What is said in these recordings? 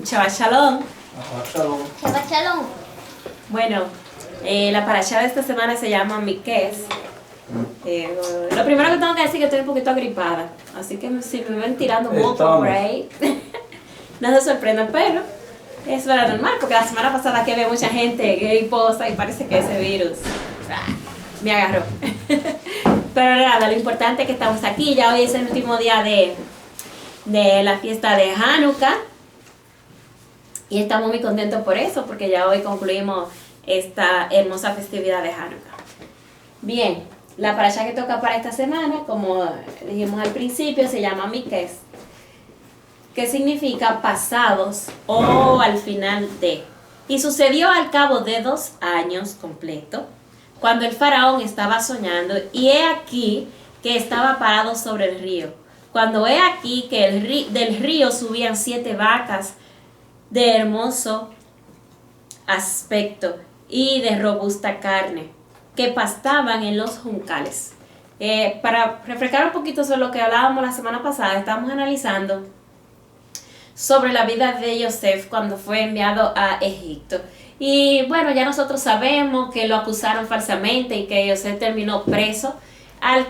Shabbat Shalom. Shalom. Shabbat Shalom. Bueno, la parashá de esta semana se llama Miqués. Lo primero que tengo que decir es que estoy un poquito agripada, así que si me ven tirando moco por ahí, no se sorprendan, pero es verdad normal, porque la semana pasada que había mucha gente griposa y parece que ese virus me agarró. Pero nada, lo importante es que estamos aquí, ya hoy es el último día de la fiesta de Hanukkah. Y estamos muy contentos por eso, porque ya hoy concluimos esta hermosa festividad de Hanukkah. Bien, la parashá que toca para esta semana, como dijimos al principio, se llama Miqués, que significa pasados o al final de. Y sucedió al cabo de 2 años completo, cuando el faraón estaba soñando, y he aquí que estaba parado sobre el río. Cuando he aquí que del río subían 7 vacas, de hermoso aspecto y de robusta carne, que pastaban en los juncales. Para refrescar un poquito sobre lo que hablábamos la semana pasada, estábamos analizando sobre la vida de Yosef cuando fue enviado a Egipto. Y bueno, ya nosotros sabemos que lo acusaron falsamente y que Yosef terminó preso. Al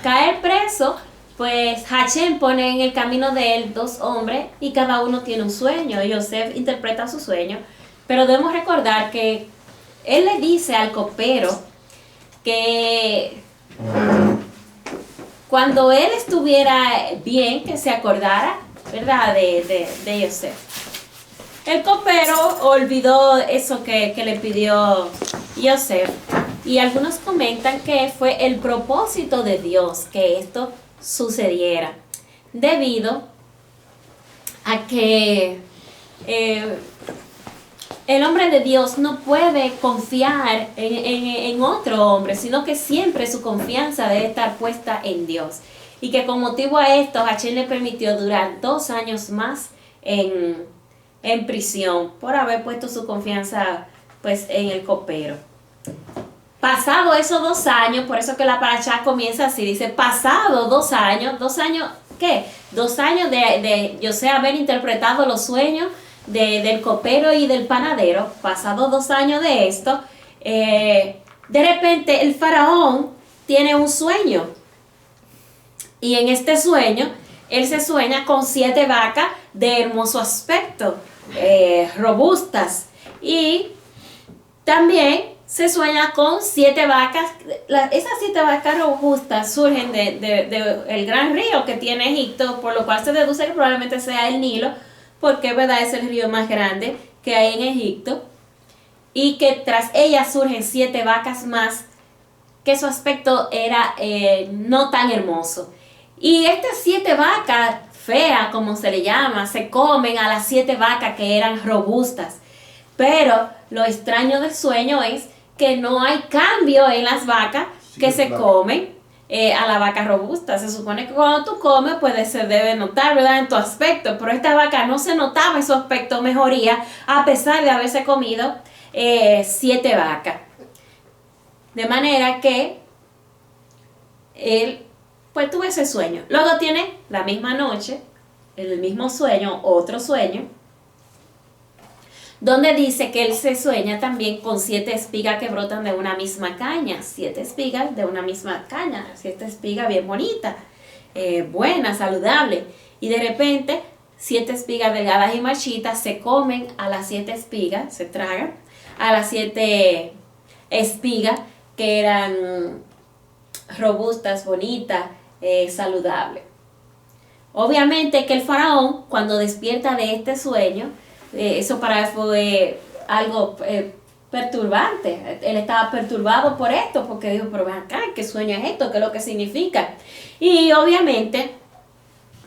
caer preso, pues Hashem pone en el camino de él 2 hombres y cada uno tiene un sueño. Yosef interpreta su sueño, pero debemos recordar que él le dice al copero que cuando él estuviera bien, que se acordara, ¿verdad?, de Yosef. El copero olvidó eso que le pidió Yosef, y algunos comentan que fue el propósito de Dios que esto sucediera, debido a que el hombre de Dios no puede confiar en otro hombre, sino que siempre su confianza debe estar puesta en Dios, y que con motivo a esto Hashem le permitió durar 2 años más en prisión por haber puesto su confianza pues en el copero. Pasado esos 2 años, por eso que la parashá comienza así, dice, pasado 2 años, ¿qué? 2 años de Yosef haber interpretado los sueños del copero y del panadero, pasado 2 años de esto, de repente el faraón tiene un sueño, y en este sueño, él se sueña con 7 vacas de hermoso aspecto, robustas, y también se sueña con 7 vacas. Esas 7 vacas robustas surgen del gran río que tiene Egipto, por lo cual se deduce que probablemente sea el Nilo, porque verdad es el río más grande que hay en Egipto, y que tras ellas surgen 7 vacas más, que su aspecto era no tan hermoso. Y estas 7 vacas feas, como se le llama, se comen a las 7 vacas que eran robustas. Pero lo extraño del sueño es que no hay cambio en las vacas que se comen a la vaca robusta. Se supone que cuando tú comes, pues se debe notar, ¿verdad?, en tu aspecto. Pero esta vaca no se notaba en su aspecto mejoría, a pesar de haberse comido 7 vacas. De manera que él pues tuvo ese sueño. Luego tiene la misma noche, el mismo sueño, otro sueño, donde dice que él se sueña también con 7 espigas que brotan de una misma caña. 7 espigas de una misma caña, 7 espigas bien bonitas, buenas, saludables. Y de repente, 7 espigas delgadas y marchitas se comen a las 7 espigas, se tragan a las 7 espigas que eran robustas, bonitas, saludables. Obviamente que el faraón, cuando despierta de este sueño, eso para él fue algo perturbante. Él estaba perturbado por esto, porque dijo, pero ven acá, ¿qué sueño es esto? ¿Qué es lo que significa? Y obviamente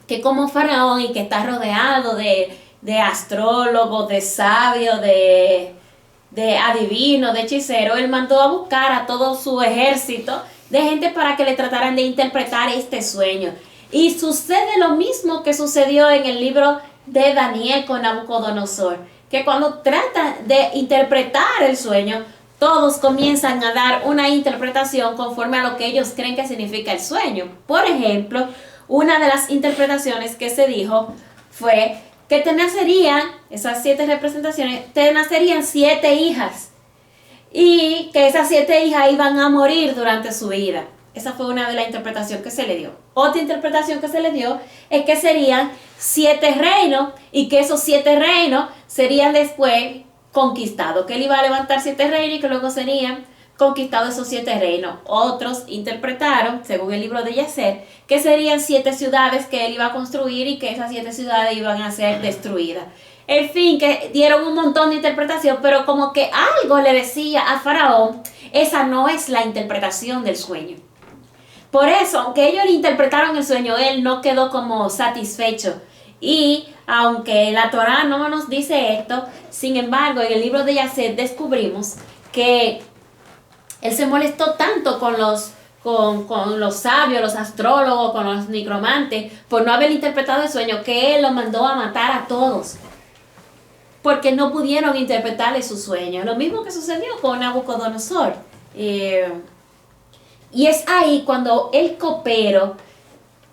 que como faraón, y que está rodeado de astrólogos, de sabios, de adivinos, de hechiceros, él mandó a buscar a todo su ejército de gente para que le trataran de interpretar este sueño. Y sucede lo mismo que sucedió en el libro de Daniel con Nabucodonosor, que cuando trata de interpretar el sueño, todos comienzan a dar una interpretación conforme a lo que ellos creen que significa el sueño. Por ejemplo, una de las interpretaciones que se dijo fue que te nacerían, esas 7 representaciones, te nacerían 7 hijas. Y que esas 7 hijas iban a morir durante su vida. Esa fue una de las interpretaciones que se le dio. Otra interpretación que se le dio es que serían 7 reinos y que esos 7 reinos serían después conquistados. Que él iba a levantar 7 reinos y que luego serían conquistados esos 7 reinos. Otros interpretaron, según el libro de Yacer, que serían 7 ciudades que él iba a construir y que esas 7 ciudades iban a ser destruidas. En fin, que dieron un montón de interpretación, pero como que algo le decía a Faraón, esa no es la interpretación del sueño. Por eso, aunque ellos interpretaron el sueño, él no quedó como satisfecho. Y aunque la Torá no nos dice esto, sin embargo, en el libro de Yacer descubrimos que él se molestó tanto con los sabios, los astrólogos, con los necromantes, por no haber interpretado el sueño, que él los mandó a matar a todos. Porque no pudieron interpretarle su sueño. Lo mismo que sucedió con Nabucodonosor. Y es ahí cuando el copero,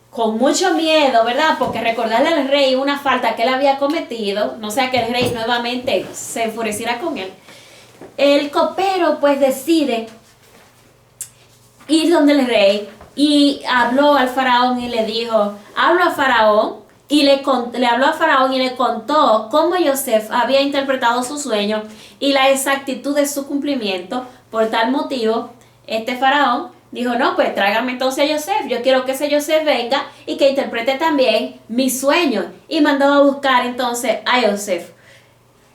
con mucho miedo, ¿verdad? Porque recordarle al rey una falta que él había cometido, no sea que el rey nuevamente se enfureciera con él. El copero pues decide ir donde el rey y habló al faraón y le dijo, hablo a faraón. Y le habló a Faraón y le contó cómo Yosef había interpretado su sueño y la exactitud de su cumplimiento. Por tal motivo, este Faraón dijo, no, pues tráigame entonces a Yosef. Yo quiero que ese Yosef venga y que interprete también mi sueño. Y mandó a buscar entonces a Yosef.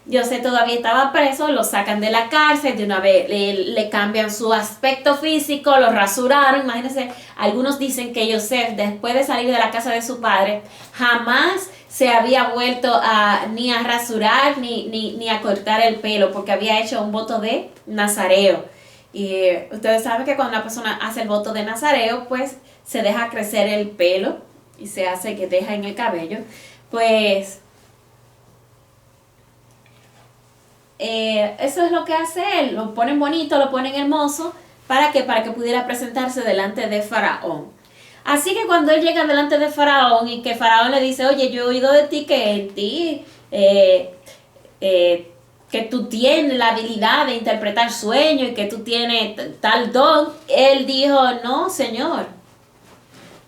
Yosef todavía estaba preso, lo sacan de la cárcel, de una vez le cambian su aspecto físico, lo rasuraron. Imagínense, algunos dicen que Yosef, después de salir de la casa de su padre, jamás se había vuelto ni a rasurar ni a cortar el pelo, porque había hecho un voto de nazareo. Y ustedes saben que cuando una persona hace el voto de nazareo, pues se deja crecer el pelo y se hace que deja en el cabello. Pues eso es lo que hace él, lo ponen bonito, lo ponen hermoso, ¿para qué? Para que pudiera presentarse delante de Faraón. Así que cuando él llega delante de Faraón y que Faraón le dice, oye, yo he oído de ti que en ti, que tú tienes la habilidad de interpretar sueños y que tú tienes tal don, él dijo, no, Señor,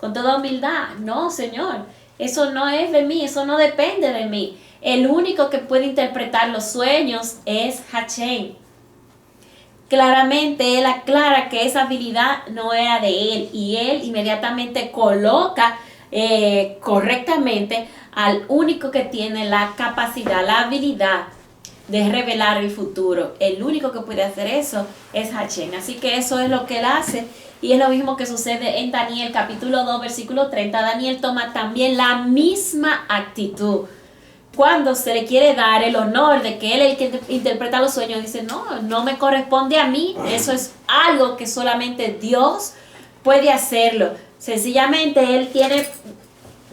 con toda humildad, no, Señor, eso no es de mí, eso no depende de mí. El único que puede interpretar los sueños es Hashem. Claramente él aclara que esa habilidad no era de él y él inmediatamente coloca correctamente al único que tiene la capacidad, la habilidad de revelar el futuro. El único que puede hacer eso es Hashem. Así que eso es lo que él hace y es lo mismo que sucede en Daniel capítulo 2 versículo 30. Daniel toma también la misma actitud. Cuando se le quiere dar el honor de que él es el que interpreta los sueños, dice, no me corresponde a mí, eso es algo que solamente Dios puede hacerlo. Sencillamente él tiene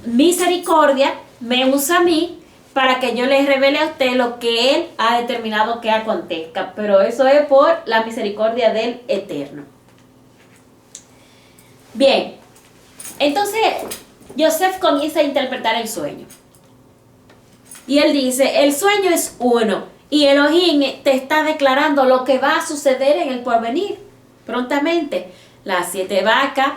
misericordia, me usa a mí para que yo le revele a usted lo que él ha determinado que acontezca, pero eso es por la misericordia del Eterno. Bien, entonces Yosef comienza a interpretar el sueño. Y él dice, el sueño es uno y Elohim te está declarando lo que va a suceder en el porvenir, prontamente. Las 7 vacas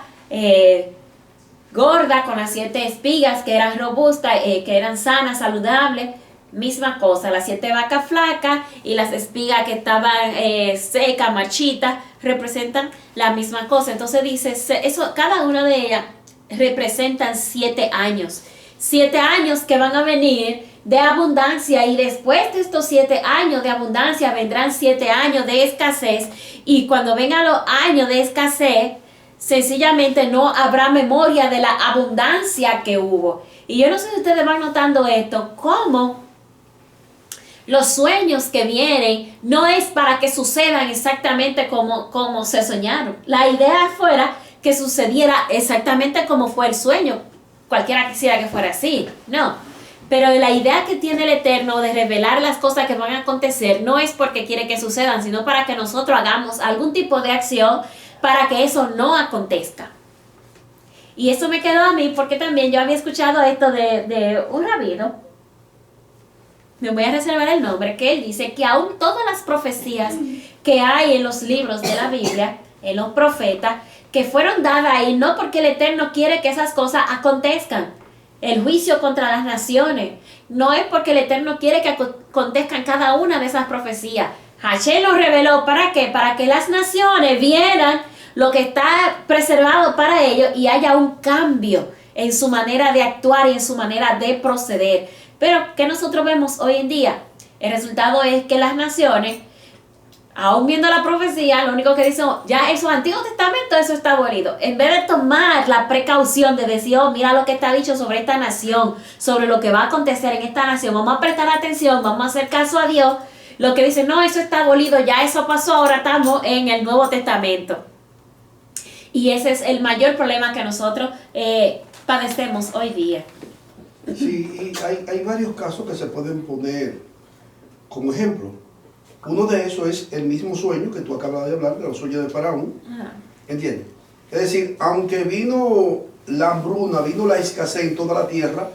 gordas con las 7 espigas que eran robustas, que eran sanas, saludables, misma cosa. Las 7 vacas flacas y las espigas que estaban secas, marchitas, representan la misma cosa. Entonces dice, eso, cada una de ellas representan 7 años. 7 años que van a venir de abundancia y después de estos 7 años de abundancia vendrán 7 años de escasez y cuando vengan los años de escasez sencillamente no habrá memoria de la abundancia que hubo. Y yo no sé si ustedes van notando esto, cómo los sueños que vienen no es para que sucedan exactamente como se soñaron. La idea fuera que sucediera exactamente como fue el sueño. Cualquiera quisiera que fuera así, no. Pero la idea que tiene el Eterno de revelar las cosas que van a acontecer no es porque quiere que sucedan, sino para que nosotros hagamos algún tipo de acción para que eso no acontezca. Y eso me quedó a mí porque también yo había escuchado esto de un rabino me voy a reservar el nombre, que él dice que aún todas las profecías que hay en los libros de la Biblia, en los profetas, que fueron dadas ahí, no porque el Eterno quiere que esas cosas acontezcan. El juicio contra las naciones, no es porque el Eterno quiere que acontezcan cada una de esas profecías. Hashem lo reveló, ¿para qué? Para que las naciones vieran lo que está preservado para ellos y haya un cambio en su manera de actuar y en su manera de proceder. Pero, ¿qué nosotros vemos hoy en día? El resultado es que las naciones, aún viendo la profecía, lo único que dicen, ya en su Antiguo Testamento eso está abolido. En vez de tomar la precaución de decir, oh, mira lo que está dicho sobre esta nación, sobre lo que va a acontecer en esta nación, vamos a prestar atención, vamos a hacer caso a Dios, lo que dicen, no, eso está abolido, ya eso pasó, ahora estamos en el Nuevo Testamento. Y ese es el mayor problema que nosotros padecemos hoy día. Sí, y hay varios casos que se pueden poner como ejemplo. Uno de esos es el mismo sueño que tú acabas de hablar, de los sueños de Faraón. ¿Entiendes? Es decir, aunque vino la hambruna, vino la escasez en toda la tierra,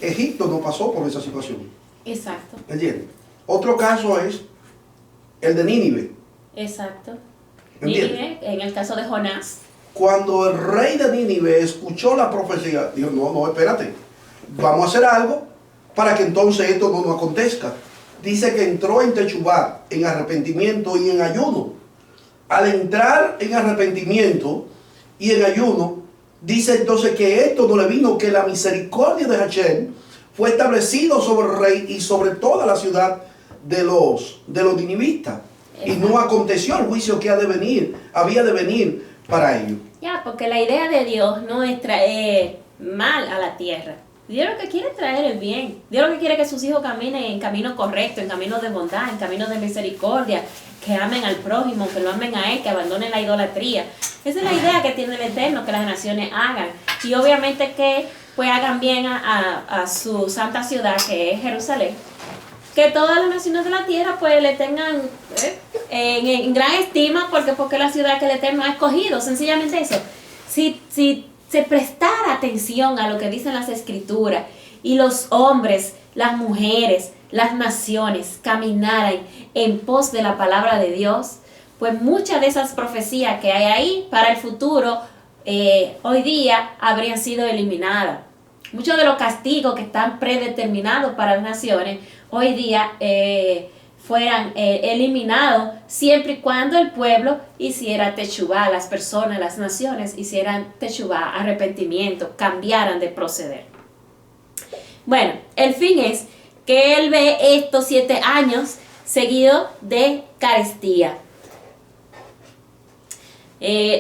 Egipto no pasó por esa situación. Exacto. ¿Entiendes? Otro caso es el de Nínive. Exacto. ¿Entiendes? Nínive, en el caso de Jonás. Cuando el rey de Nínive escuchó la profecía, dijo, no, espérate, vamos a hacer algo para que entonces esto no nos acontezca. Dice que entró en Techubá, en arrepentimiento y en ayuno. Al entrar en arrepentimiento y en ayuno, dice entonces que esto no le vino, que la misericordia de Hashem fue establecido sobre el rey y sobre toda la ciudad de los ninivistas. Y no aconteció el juicio que había de venir para ellos. Ya, porque la idea de Dios no es traer mal a la tierra. Dios lo que quiere es traer el bien. Dios lo que quiere es que sus hijos caminen en camino correcto, en camino de bondad, en camino de misericordia, que amen al prójimo, que lo amen a Él, que abandonen la idolatría. Esa es la idea que tiene el Eterno, que las naciones hagan. Y obviamente que pues hagan bien a su santa ciudad, que es Jerusalén. Que todas las naciones de la tierra pues le tengan en gran estima, porque la ciudad que el Eterno ha escogido, sencillamente eso. Si se prestara atención a lo que dicen las Escrituras y los hombres, las mujeres, las naciones caminaran en pos de la palabra de Dios, pues muchas de esas profecías que hay ahí para el futuro hoy día habrían sido eliminadas. Muchos de los castigos que están predeterminados para las naciones hoy día fueran eliminados siempre y cuando el pueblo hiciera techubá, las personas, las naciones hicieran techubá, arrepentimiento, cambiaran de proceder. Bueno, el fin es que él ve estos 7 años seguidos de carestía.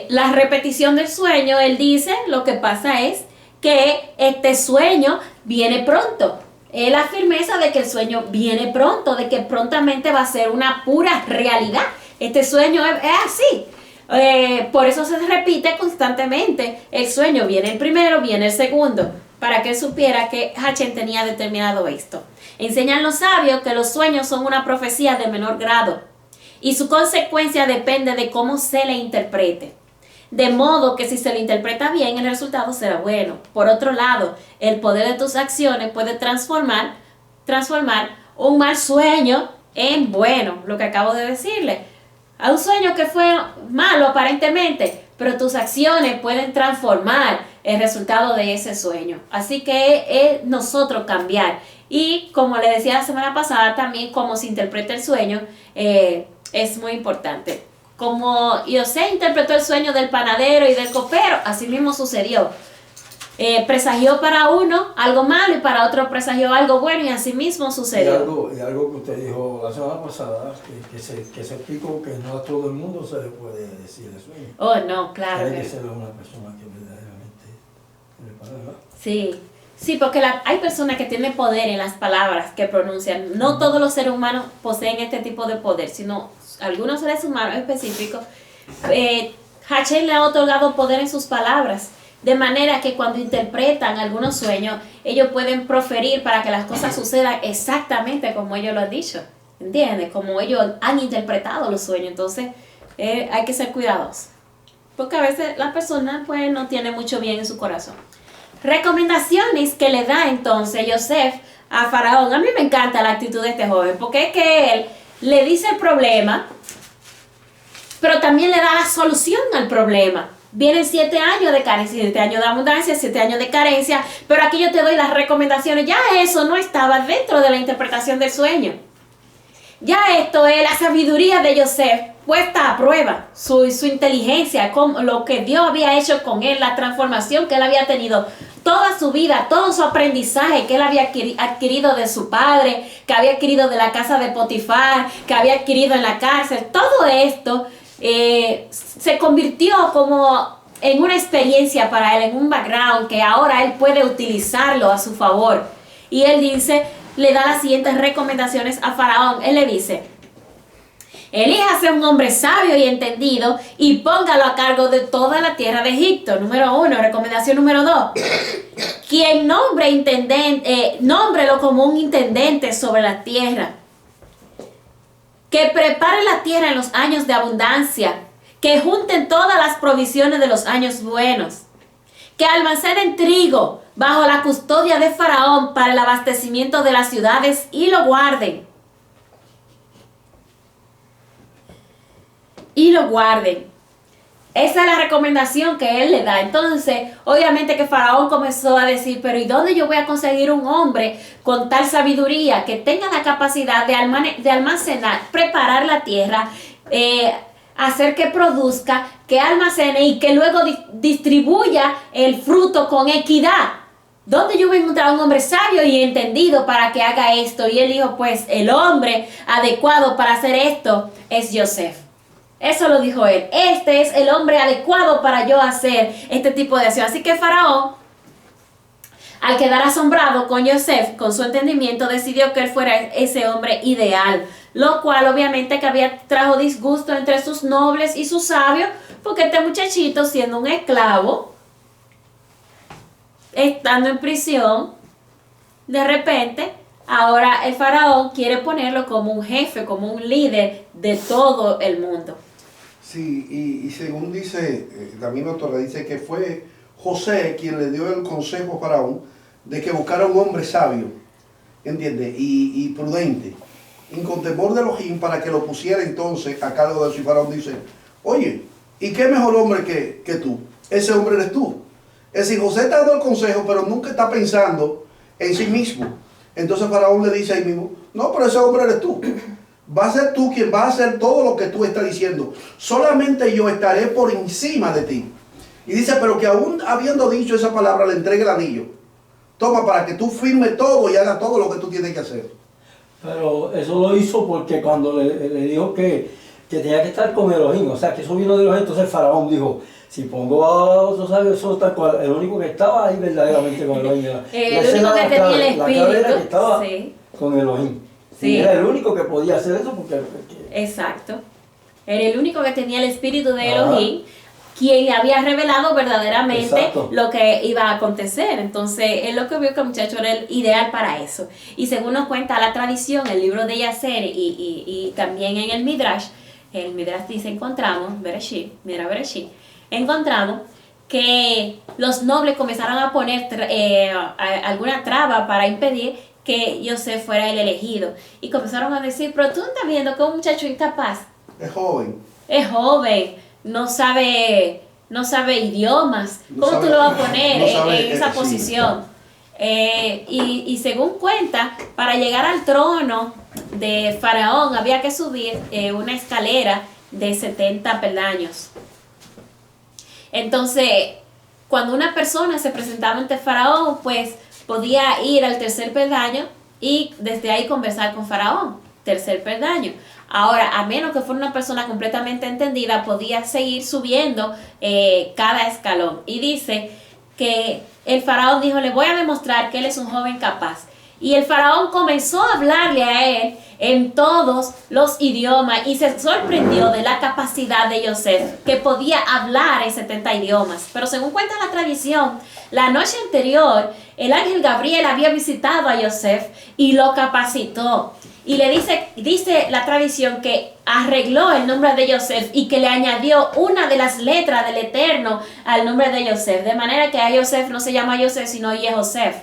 La repetición del sueño, él dice, lo que pasa es que este sueño viene pronto. La firmeza de que el sueño viene pronto, de que prontamente va a ser una pura realidad. Este sueño es así. Por eso se repite constantemente. El sueño viene el primero, viene el segundo, para que él supiera que Hashem tenía determinado esto. Enseñan los sabios que los sueños son una profecía de menor grado y su consecuencia depende de cómo se le interprete. De modo que si se le interpreta bien, el resultado será bueno. Por otro lado, el poder de tus acciones puede transformar un mal sueño en bueno, lo que acabo de decirle. A un sueño que fue malo aparentemente, pero tus acciones pueden transformar el resultado de ese sueño. Así que es nosotros cambiar. Y como le decía la semana pasada, también cómo se interpreta el sueño es muy importante. Como José interpretó el sueño del panadero y del copero, así mismo sucedió. Presagió para uno algo malo y para otro presagió algo bueno y así mismo sucedió. Y algo que usted dijo la semana pasada, que se explicó que no a todo el mundo se le puede decir el sueño. Oh, no, claro. Tiene que ser una persona que verdaderamente preparada, ¿verdad? Sí, porque hay personas que tienen poder en las palabras que pronuncian. No todos los seres humanos poseen este tipo de poder, sino algunos seres humanos específicos. Hashem le ha otorgado poder en sus palabras, de manera que cuando interpretan algunos sueños, ellos pueden proferir para que las cosas sucedan exactamente como ellos lo han dicho, ¿entiendes? Como ellos han interpretado los sueños. Entonces hay que ser cuidadosos, porque a veces la persona pues no tiene mucho bien en su corazón. Recomendaciones que le da entonces Yosef a Faraón. A mí me encanta la actitud de este joven, porque es que él le dice el problema, pero también le da la solución al problema. Vienen 7 años de carencia, 7 años de abundancia, 7 años de carencia, pero aquí yo te doy las recomendaciones. Ya eso no estaba dentro de la interpretación del sueño. Ya esto es la sabiduría de Joseph puesta a prueba, su inteligencia, lo que Dios había hecho con él, la transformación que él había tenido, toda su vida, todo su aprendizaje que él había adquirido de su padre, que había adquirido de la casa de Potifar, que había adquirido en la cárcel. Todo esto se convirtió como en una experiencia para él, en un background que ahora él puede utilizarlo a su favor. Y él dice, le da las siguientes recomendaciones a Faraón. Él le dice: elíjase un hombre sabio y entendido y póngalo a cargo de toda la tierra de Egipto. Número 1. Recomendación número 2. Quien nómbrelo como un intendente sobre la tierra. Que prepare la tierra en los años de abundancia. Que junten todas las provisiones de los años buenos. Que almacenen trigo bajo la custodia de Faraón para el abastecimiento de las ciudades y lo guarden. Y lo guarden. Esa es la recomendación que él le da. Entonces, obviamente que Faraón comenzó a decir, pero ¿y dónde yo voy a conseguir un hombre con tal sabiduría que tenga la capacidad de almacenar, preparar la tierra, hacer que produzca, que almacene y que luego distribuya el fruto con equidad? ¿Dónde yo voy a encontrar un hombre sabio y entendido para que haga esto? Y él dijo, pues el hombre adecuado para hacer esto es Joseph. Eso lo dijo él. Este es el hombre adecuado para yo hacer este tipo de acción. Así que Faraón, al quedar asombrado con Joseph, con su entendimiento, decidió que él fuera ese hombre ideal. Lo cual obviamente que trajo disgusto entre sus nobles y sus sabios, porque este muchachito, siendo un esclavo, estando en prisión, de repente, ahora el Faraón quiere ponerlo como un jefe, como un líder de todo el mundo. Sí, y según dice, la misma autora dice que fue José quien le dio el consejo a Faraón de que buscara un hombre sabio, ¿entiendes? Y prudente, y con temor de Elohim, para que lo pusiera entonces a cargo de su. Faraón dice, oye, ¿y qué mejor hombre que tú? Ese hombre eres tú. Es decir, José está dando el consejo, pero nunca está pensando en sí mismo. Entonces Faraón le dice ahí mismo, no, pero ese hombre eres tú. Va a ser tú quien va a hacer todo lo que tú estás diciendo. Solamente yo estaré por encima de ti. Y dice, pero que aún habiendo dicho esa palabra, le entregue el anillo. Toma, para que tú firmes todo y hagas todo lo que tú tienes que hacer. Pero eso lo hizo porque cuando le dijo que tenía que estar con Elohim, o sea, que eso vino de Elohim, entonces el Faraón dijo, si pongo a otros sabios, eso tal cual, el único que estaba ahí verdaderamente con Elohim era. El único que tenía el espíritu. La era que estaba sí. Con Elohim. Sí. Y era el único que podía hacer eso porque. Exacto. Era el único que tenía el espíritu de Elohim, quien le había revelado verdaderamente Exacto. lo que iba a acontecer. Entonces, él lo que vio que el muchacho era el ideal para eso. Y según nos cuenta la tradición, el libro de Yacer y también en el Midrash dice, encontramos, Bereshit, encontramos que los nobles comenzaron a poner alguna traba para impedir que Joseph fuera el elegido. Y comenzaron a decir, pero tú estás viendo que un muchacho incapaz. Es joven. Es joven, no sabe idiomas. ¿Cómo tú lo vas a poner en esa posición? Y según cuenta, para llegar al trono de Faraón había que subir una escalera de 70 peldaños. Entonces, cuando una persona se presentaba ante Faraón, pues podía ir al tercer peldaño y desde ahí conversar con Faraón. Tercer peldaño. Ahora, a menos que fuera una persona completamente entendida, podía seguir subiendo cada escalón. Y dice que el Faraón dijo, le voy a demostrar que él es un joven capaz. Y el Faraón comenzó a hablarle a él en todos los idiomas y se sorprendió de la capacidad de Joseph, que podía hablar en 70 idiomas. Pero según cuenta la tradición, la noche anterior, el ángel Gabriel había visitado a Joseph y lo capacitó. Y le dice la tradición que arregló el nombre de Joseph y que le añadió una de las letras del Eterno al nombre de Joseph. De manera que a Joseph no se llama Joseph, sino Joseph.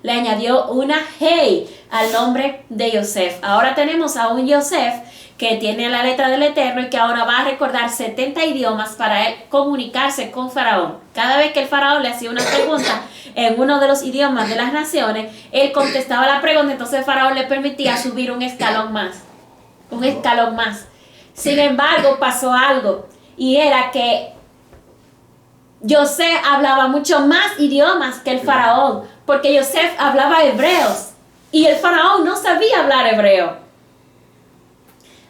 Le añadió una Hey al nombre de Yosef. Ahora tenemos a un Yosef que tiene la letra del Eterno y que ahora va a recordar 70 idiomas para él comunicarse con Faraón. Cada vez que el Faraón le hacía una pregunta en uno de los idiomas de las naciones, él contestaba la pregunta, entonces el Faraón le permitía subir un escalón más. Un escalón más. Sin embargo, pasó algo, y era que Yosef hablaba mucho más idiomas que el Faraón, porque Yosef hablaba hebreos, y el Faraón no sabía hablar hebreo.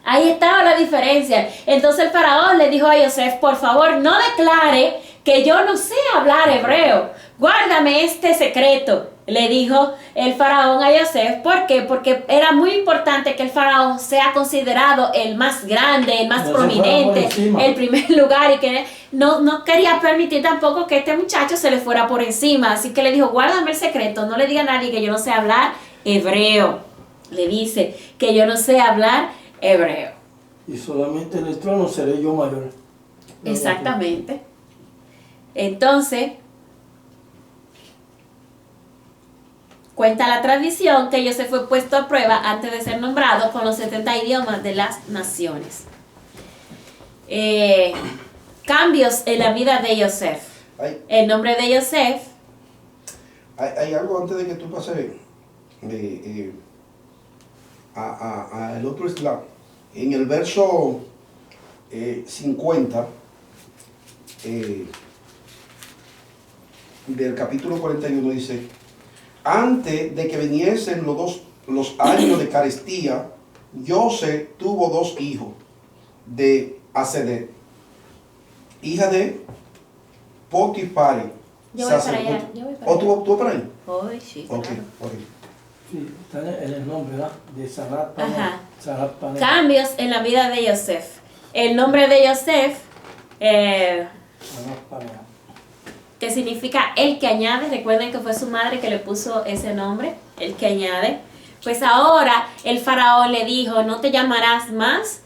Ahí estaba la diferencia. Entonces el Faraón le dijo a Yosef, por favor, no declare que yo no sé hablar hebreo. Guárdame este secreto, le dijo el Faraón a Yosef. ¿Por qué? Porque era muy importante que el Faraón sea considerado el más grande, el más prominente, el primer lugar, y que no quería permitir tampoco que este muchacho se le fuera por encima. Así que le dijo, guárdame el secreto, no le diga a nadie que yo no sé hablar hebreo. Le dice que yo no sé hablar hebreo. Y solamente en el trono seré yo mayor. Exactamente. Entonces, cuenta la tradición que Yosef fue puesto a prueba antes de ser nombrado con los 70 idiomas de las naciones. Cambios en la vida de Yosef. El nombre de Yosef. Hay algo antes de que tú pases al otro esclavo. En el verso 50 del capítulo 41 dice: antes de que viniesen los años de carestía, José tuvo 2 hijos de Asenet, hija de Potifar. Yo voy para allá. ¿Tú para ahí? Hoy sí, claro. Okay. Sí, está en el nombre, ¿verdad? De Sarat Panea. Sarat Panea. Cambios en la vida de Yosef. El nombre de Yosef, Sarat Panea. que significa el que añade. Recuerden que fue su madre que le puso ese nombre, el que añade. Pues ahora el faraón le dijo, no te llamarás más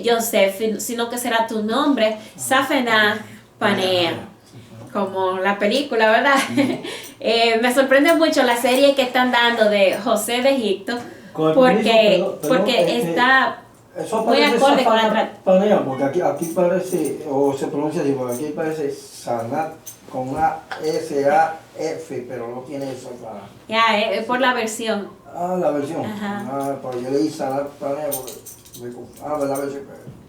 Yosef, sino que será tu nombre Safenah Panea. Como la película, ¿verdad? Me sorprende mucho la serie que están dando de José de Egipto, porque está muy acorde con la Panea, porque aquí parece, o se pronuncia así, porque aquí parece Sanat con una S-A-F, pero no tiene esa para. Ya, es por la versión. Ah, la versión. Ajá. Pero yo leí Sanat Panea porque la versión.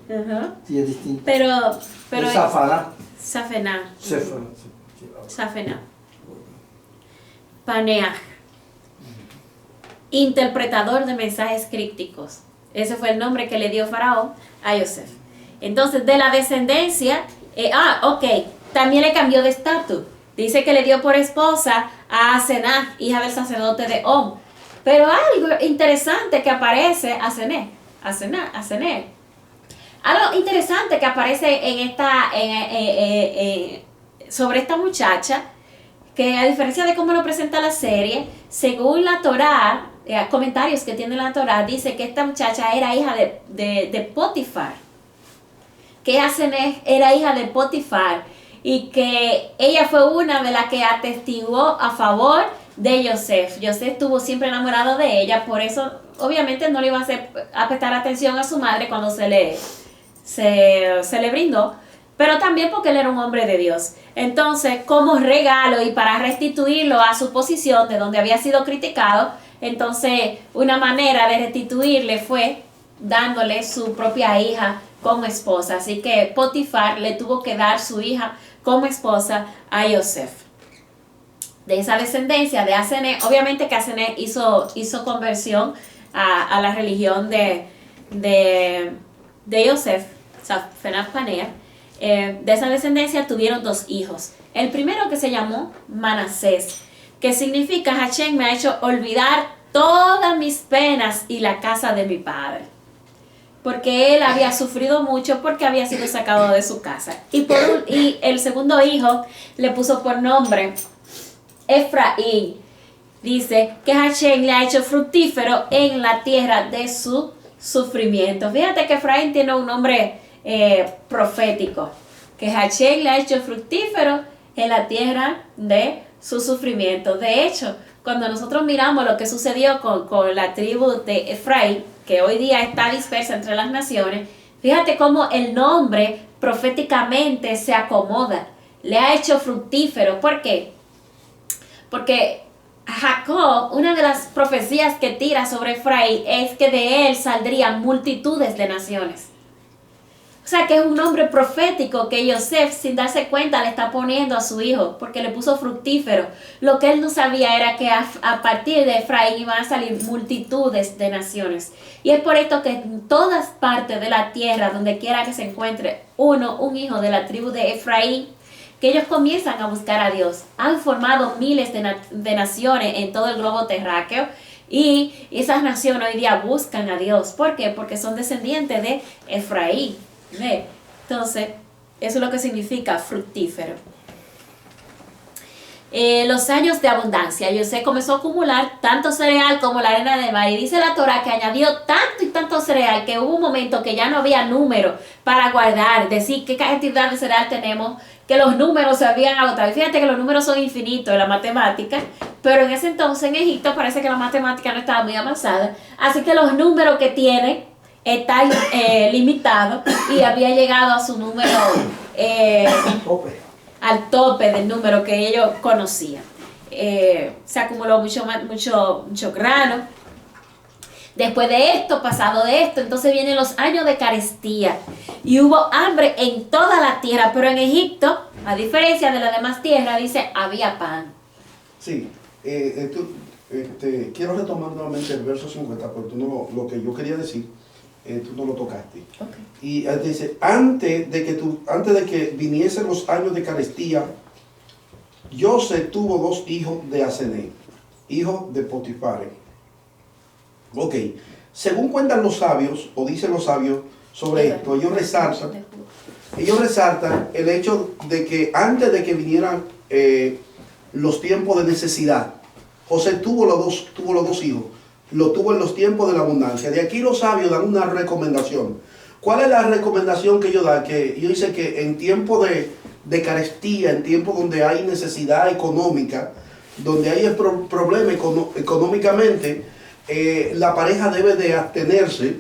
Ajá. Sí, es distinto. Pero es Safenah. Safenah. Paneah. Interpretador de mensajes crípticos. Ese fue el nombre que le dio Faraón a Yosef. Entonces, de la descendencia, también le cambió de estatus. Dice que le dio por esposa a Asenat, hija del sacerdote de On. Pero algo interesante que aparece, Asenat. Algo interesante que aparece sobre esta muchacha, que a diferencia de cómo lo presenta la serie, según la Torá, comentarios que tiene la Torá, dice que esta muchacha era hija de Potifar, que Asenat era hija de Potifar, y que ella fue una de las que atestiguó a favor de Yosef. Yosef estuvo siempre enamorado de ella, por eso obviamente no le iba a prestar atención a su madre cuando se le brindó, pero también porque él era un hombre de Dios. Entonces, como regalo y para restituirlo a su posición de donde había sido criticado, entonces una manera de restituirle fue dándole su propia hija como esposa. Así que Potifar le tuvo que dar su hija como esposa a Yosef. De esa descendencia de Asenat, obviamente que Asenat hizo conversión a la religión de Yosef, Safenah Panea. De esa descendencia tuvieron 2 hijos. El primero, que se llamó Manasés, que significa Hashem me ha hecho olvidar todas mis penas y la casa de mi padre, porque él había sufrido mucho porque había sido sacado de su casa. Y el segundo hijo le puso por nombre Efraín. Dice que Hashem le ha hecho fructífero en la tierra de su sufrimiento. Fíjate que Efraín tiene un nombre profético, que Hashem le ha hecho fructífero en la tierra de su sufrimiento. De hecho, cuando nosotros miramos lo que sucedió con la tribu de Efraín, que hoy día está dispersa entre las naciones, fíjate cómo el nombre proféticamente se acomoda, le ha hecho fructífero. ¿Por qué? Porque Jacob, una de las profecías que tira sobre Efraín es que de él saldrían multitudes de naciones. O sea que es un nombre profético que Yosef, sin darse cuenta, le está poniendo a su hijo, porque le puso fructífero. Lo que él no sabía era que a partir de Efraín iban a salir multitudes de naciones. Y es por esto que en todas partes de la tierra, donde quiera que se encuentre un hijo de la tribu de Efraín, que ellos comienzan a buscar a Dios. Han formado miles de naciones en todo el globo terráqueo, y esas naciones hoy día buscan a Dios. ¿Por qué? Porque son descendientes de Efraín. ¿Ve? Entonces, eso es lo que significa fructífero. Los años de abundancia. José comenzó a acumular tanto cereal como la arena del mar. Y dice la Torá que añadió tanto y tanto cereal que hubo un momento que ya no había número para guardar, decir qué cantidad de cereal tenemos, que los números se habían agotado. Y fíjate que los números son infinitos en la matemática, pero en ese entonces en Egipto parece que la matemática no estaba muy avanzada. Así que los números que tienen están limitados, y había llegado a su número, al tope del número que ellos conocían. Se acumuló mucho grano. Después de esto, pasado de esto, entonces vienen los años de carestía. Y hubo hambre en toda la tierra, pero en Egipto, a diferencia de las demás tierras, dice, había pan. Sí, quiero retomar nuevamente el verso 50, porque tú no, lo que yo quería decir, tú no lo tocaste. Okay. Y dice, antes de que viniesen los años de carestía, José tuvo 2 hijos de Asené, hijos de Potifar. Ok, según cuentan los sabios, o dicen los sabios sobre esto, ellos resaltan el hecho de que antes de que vinieran los tiempos de necesidad, José tuvo los dos hijos, lo tuvo en los tiempos de la abundancia. De aquí los sabios dan una recomendación. ¿Cuál es la recomendación que ellos dan? Que ellos dicen que en tiempos de carestía, en tiempos donde hay necesidad económica, donde hay problema económicamente, la pareja debe de abstenerse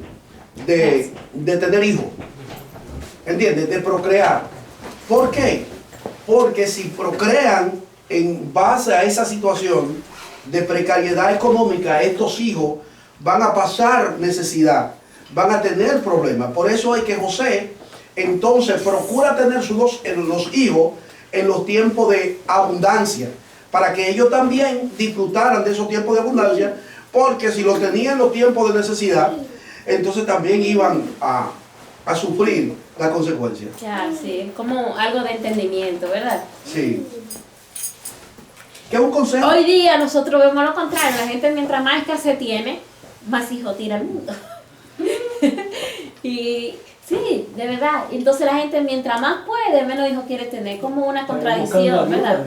de tener hijos. ¿Entiendes? De procrear. ¿Por qué? Porque si procrean en base a esa situación de precariedad económica, estos hijos van a pasar necesidad, van a tener problemas. Por eso es que José entonces procura tener los hijos en los tiempos de abundancia, para que ellos también disfrutaran de esos tiempos de abundancia, porque si los tenían en los tiempos de necesidad, entonces también iban a sufrir las consecuencias. Ya, sí, es como algo de entendimiento, ¿verdad? Sí. ¿Qué es un consejo? Hoy día nosotros vemos lo contrario. La gente, mientras más escasez tiene, más hijos tira al mundo. Y sí, de verdad. Entonces la gente, mientras más puede, menos hijos quiere tener. Como una contradicción, ¿verdad?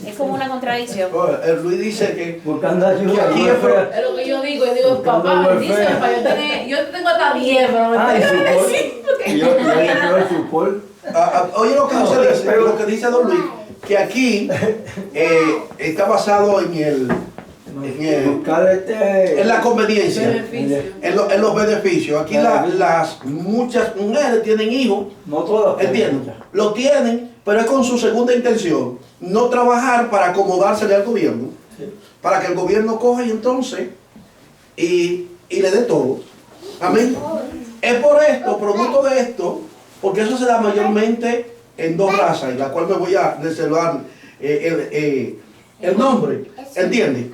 Es como una contradicción. Luis dice que buscando ayuda. Aquí Es lo que yo digo, papá, dice, para yo tengo hasta 10, pero no Ay, oye lo que dice, lo que dice Don Luis, que aquí está basado en la conveniencia, en los beneficios. Aquí muchas mujeres tienen hijos, no todas, ¿entiendes? Lo tienen, pero es con su segunda intención, no trabajar para acomodársele al gobierno, para que el gobierno coja y entonces y le dé todo. Amén. Es por esto, producto de esto, porque eso se da mayormente en 2 razas, y la cual me voy a reservar el nombre, ¿entiendes?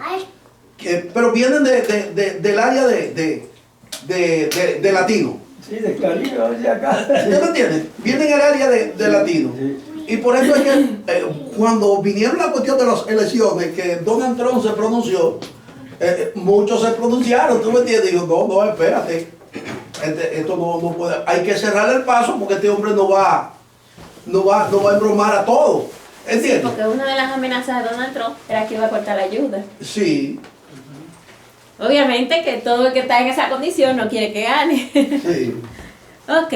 Pero vienen del área de latino. Sí, del Caribe, de acá. ¿Usted me entiende? Vienen del área de latino. Sí. Y por eso es que cuando vinieron la cuestión de las elecciones, que Donald Trump se pronunció, muchos se pronunciaron, ¿tú me entiendes? Digo, no, espérate, esto no puede, hay que cerrar el paso porque este hombre no va a embromar a todos, ¿entiendes? Sí, porque una de las amenazas de Donald Trump era que iba a cortar la ayuda. Sí. Obviamente que todo el que está en esa condición no quiere que gane. Sí. Ok.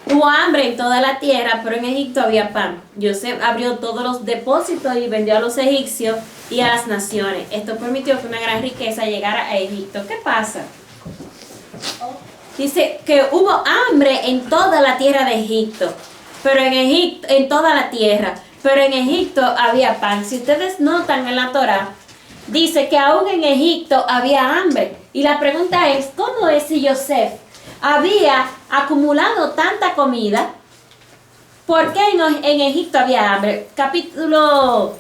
Hubo hambre en toda la tierra, pero en Egipto había pan. José abrió todos los depósitos y vendió a los egipcios y a las naciones. Esto permitió que una gran riqueza llegara a Egipto. ¿Qué pasa? Dice que hubo hambre en toda la tierra de Egipto, pero en toda la tierra, pero en Egipto había pan. Si ustedes notan en la Torá, dice que aún en Egipto había hambre. Y la pregunta es, ¿cómo es si José había acumulado tanta comida? ¿Por qué en Egipto había hambre? Capítulo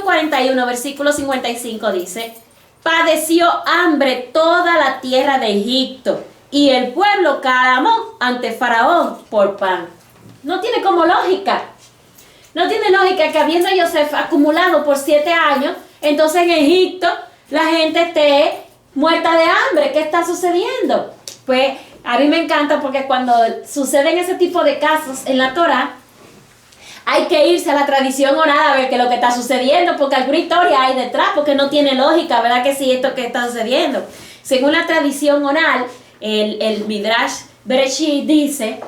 41, versículo 55 dice: padeció hambre toda la tierra de Egipto, y el pueblo clamó ante Faraón por pan. No tiene como lógica. No tiene lógica que habiendo José acumulado por 7 años, entonces en Egipto la gente esté muerta de hambre. ¿Qué está sucediendo? Pues a mí me encanta porque cuando suceden ese tipo de casos en la Torá, hay que irse a la tradición oral a ver qué es lo que está sucediendo, porque alguna historia hay detrás, porque no tiene lógica, ¿verdad que sí, esto que está sucediendo? Según la tradición oral, el Midrash Bereshit dice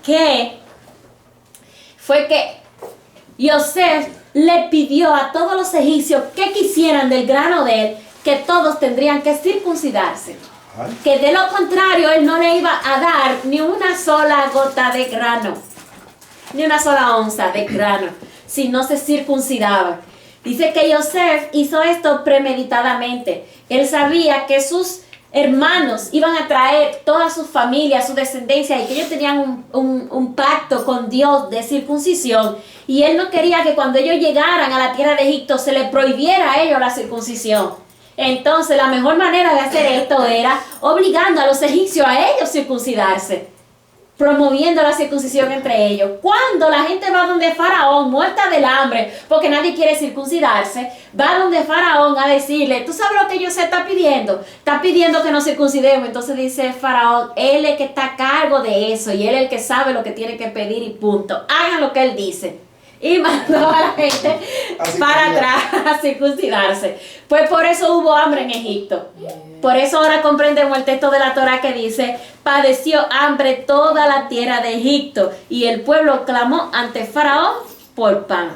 que fue que Yosef le pidió a todos los egipcios que quisieran del grano de él, que todos tendrían que circuncidarse. Que de lo contrario él no le iba a dar ni una sola gota de grano, ni una sola onza de grano, si no se circuncidaba. Dice que Yosef hizo esto premeditadamente. Él sabía que sus hermanos iban a traer toda su familia, su descendencia, y que ellos tenían un pacto con Dios de circuncisión, y él no quería que cuando ellos llegaran a la tierra de Egipto se les prohibiera a ellos la circuncisión. Entonces la mejor manera de hacer esto era obligando a los egipcios a ellos circuncidarse, promoviendo la circuncisión entre ellos. Cuando la gente va donde Faraón, muerta del hambre, porque nadie quiere circuncidarse, va donde Faraón a decirle: ¿tú sabes lo que José está pidiendo? Está pidiendo que nos circuncidemos. Entonces dice Faraón: él es el que está a cargo de eso, y él es el que sabe lo que tiene que pedir, y punto. Hagan lo que él dice. Y mandó a la gente para atrás a circuncidarse. Pues por eso hubo hambre en Egipto. Por eso ahora comprendemos el texto de la Torá que dice: padeció hambre toda la tierra de Egipto, y el pueblo clamó ante Faraón por pan.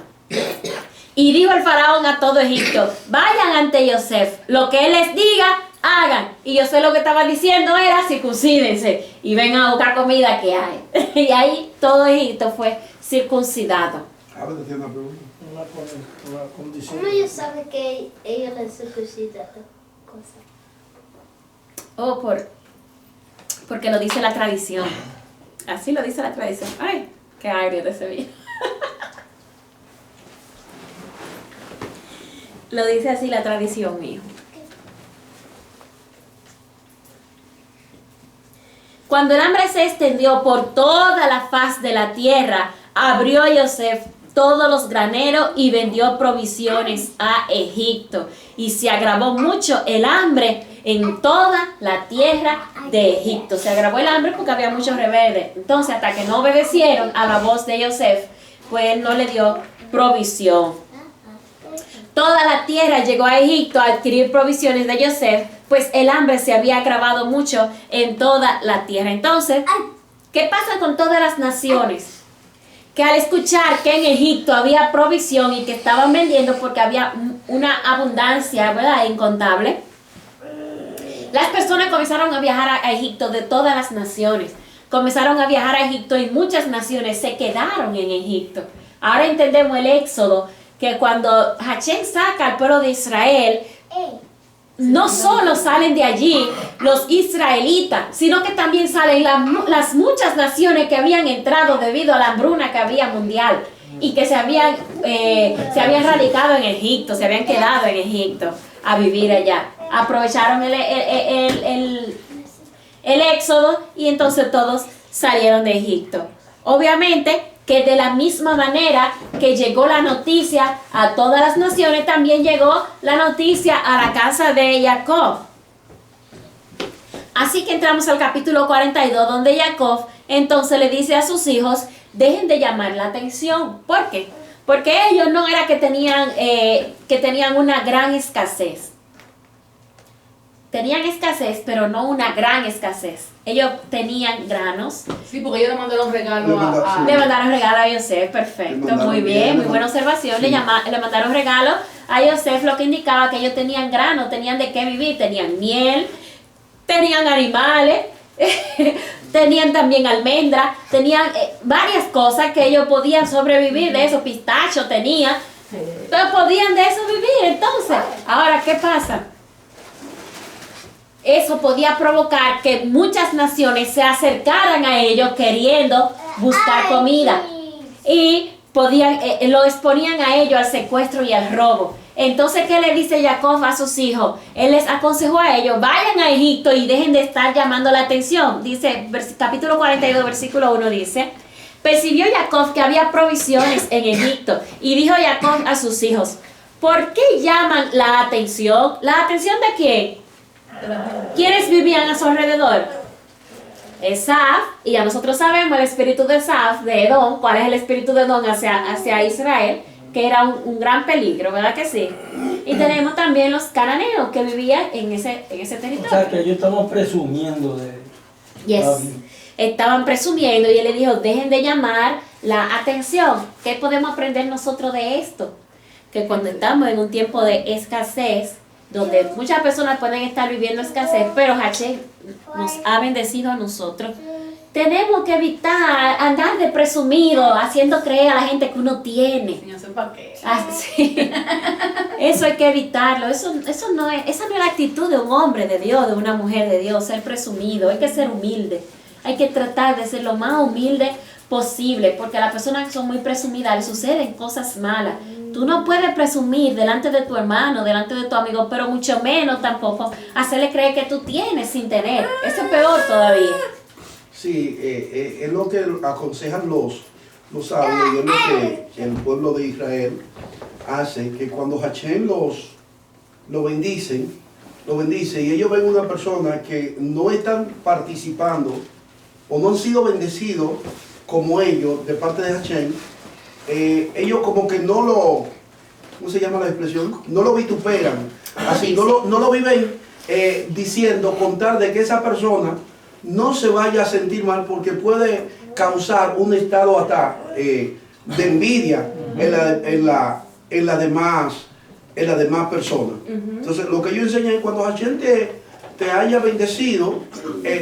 Y dijo el Faraón a todo Egipto: vayan ante José, lo que él les diga, hagan. Y José lo que estaba diciendo era: circuncídense y vengan a buscar comida que hay. Y ahí todo Egipto fue circuncidado. A ver, tiene una pregunta. Una condición. ¿Cómo ellos saben que ella le circuncida cosa? Oh, porque lo dice la tradición. Así lo dice la tradición. Ay, qué agrio de Sevilla. Lo dice así la tradición, mío. Cuando el hambre se extendió por toda la faz de la tierra, abrió José todos los graneros y vendió provisiones a Egipto. Y se agravó mucho el hambre en toda la tierra de Egipto. Se agravó el hambre porque había muchos rebeldes. Entonces, hasta que no obedecieron a la voz de José, pues él no le dio provisión. Toda la tierra llegó a Egipto a adquirir provisiones de José, pues el hambre se había agravado mucho en toda la tierra. Entonces, ¿qué pasa con todas las naciones? Que al escuchar que en Egipto había provisión y que estaban vendiendo porque había una abundancia, ¿verdad?, incontable, las personas comenzaron a viajar a Egipto de todas las naciones. Comenzaron a viajar a Egipto y muchas naciones se quedaron en Egipto. Ahora entendemos el éxodo, que cuando Hachén saca al pueblo de Israel, no solo salen de allí los israelitas, sino que también salen las muchas naciones que habían entrado debido a la hambruna que había mundial y que se habían radicado en Egipto, se habían quedado en Egipto a vivir allá. Aprovecharon el éxodo y entonces todos salieron de Egipto. Obviamente que de la misma manera que llegó la noticia a todas las naciones, también llegó la noticia a la casa de Jacob. Así que entramos al capítulo 42, donde Jacob entonces le dice a sus hijos: dejen de llamar la atención. ¿Por qué? Porque ellos no era que tenían una gran escasez. tenían escasez, pero no una gran escasez. Ellos tenían granos. Sí, porque ellos le mandaron regalo Le mandaron regalo a Yosef, perfecto, muy bien, muy buena observación. Sí. Le mandaron regalo a Yosef, lo que indicaba que ellos tenían grano, tenían de qué vivir, tenían miel, tenían animales, tenían también almendras, tenían varias cosas que ellos podían sobrevivir de eso, pistacho tenían, pero podían de eso vivir. Entonces, ahora, ¿qué pasa? Eso podía provocar que muchas naciones se acercaran a ellos queriendo buscar comida y podían, lo exponían a ellos al secuestro y al robo. Entonces, ¿qué le dice Jacob a sus hijos? Él les aconsejó a ellos, vayan a Egipto y dejen de estar llamando la atención. Dice, capítulo 42, versículo 1 dice, percibió Jacob que había provisiones en Egipto y dijo Jacob a sus hijos, ¿por qué llaman la atención? ¿La atención de quién? ¿Quiénes vivían a su alrededor? Esaf, y ya nosotros sabemos el espíritu de Esaf, de Edom, cuál es el espíritu de Edom hacia Israel, que era un gran peligro, ¿verdad que sí? Y tenemos también los cananeos que vivían en ese territorio. O sea, que ellos estaban presumiendo de... Yes. Estaban presumiendo y él le dijo, dejen de llamar la atención. ¿Qué podemos aprender nosotros de esto? Que cuando estamos en un tiempo de escasez, donde muchas personas pueden estar viviendo escasez, pero Hashem nos ha bendecido a nosotros, tenemos que evitar andar de presumido, haciendo creer a la gente que uno tiene. No sé para qué. Ah, sí. Eso hay que evitarlo. Esa no es la actitud de un hombre de Dios, de una mujer de Dios, ser presumido. Hay que ser humilde. Hay que tratar de ser lo más humilde posible, porque a las personas que son muy presumidas les suceden cosas malas. Tú no puedes presumir delante de tu hermano, delante de tu amigo, pero mucho menos tampoco hacerle creer que tú tienes sin tener. Eso es peor todavía. Sí, es lo que aconsejan los sabios y es lo que el pueblo de Israel hace, que cuando Hashem lo bendice y ellos ven una persona que no están participando o no han sido bendecidos como ellos de parte de Hashem, ellos como que no lo, ¿cómo se llama la expresión? No lo vituperan, así, no lo viven diciendo, contar de que esa persona no se vaya a sentir mal porque puede causar un estado hasta de envidia en las demás personas. Entonces, lo que yo enseño es cuando Hashem te haya bendecido,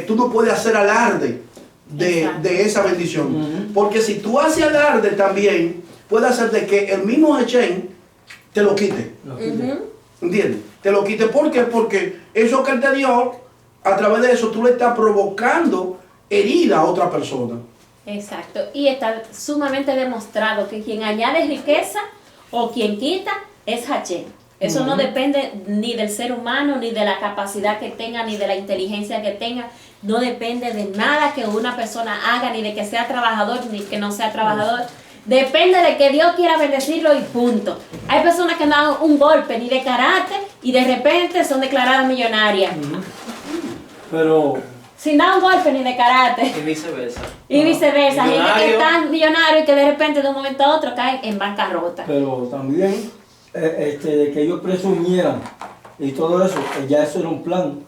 tú no puedes hacer alarde de esa bendición. Porque si tú haces alarde también, puede hacer de que el mismo Hashem te lo quite. ¿Entiendes? Te lo quite. ¿Por qué? Porque eso que él te dio, a través de eso tú le estás provocando herida a otra persona. Exacto. Y está sumamente demostrado que quien añade riqueza o quien quita es Hashem. Eso no depende ni del ser humano, ni de la capacidad que tenga, ni de la inteligencia que tenga. No depende de nada que una persona haga, ni de que sea trabajador, ni que no sea trabajador. Depende de que Dios quiera bendecirlo y punto. Hay personas que no dan un golpe ni de carácter y de repente son declaradas millonarias. Pero... sin dar un golpe ni de carácter. Y viceversa. Y viceversa. Gente que Millonario. están millonarios y que de repente de un momento a otro caen en bancarrota. Pero también, de que ellos presumieran y todo eso, ya eso era un plan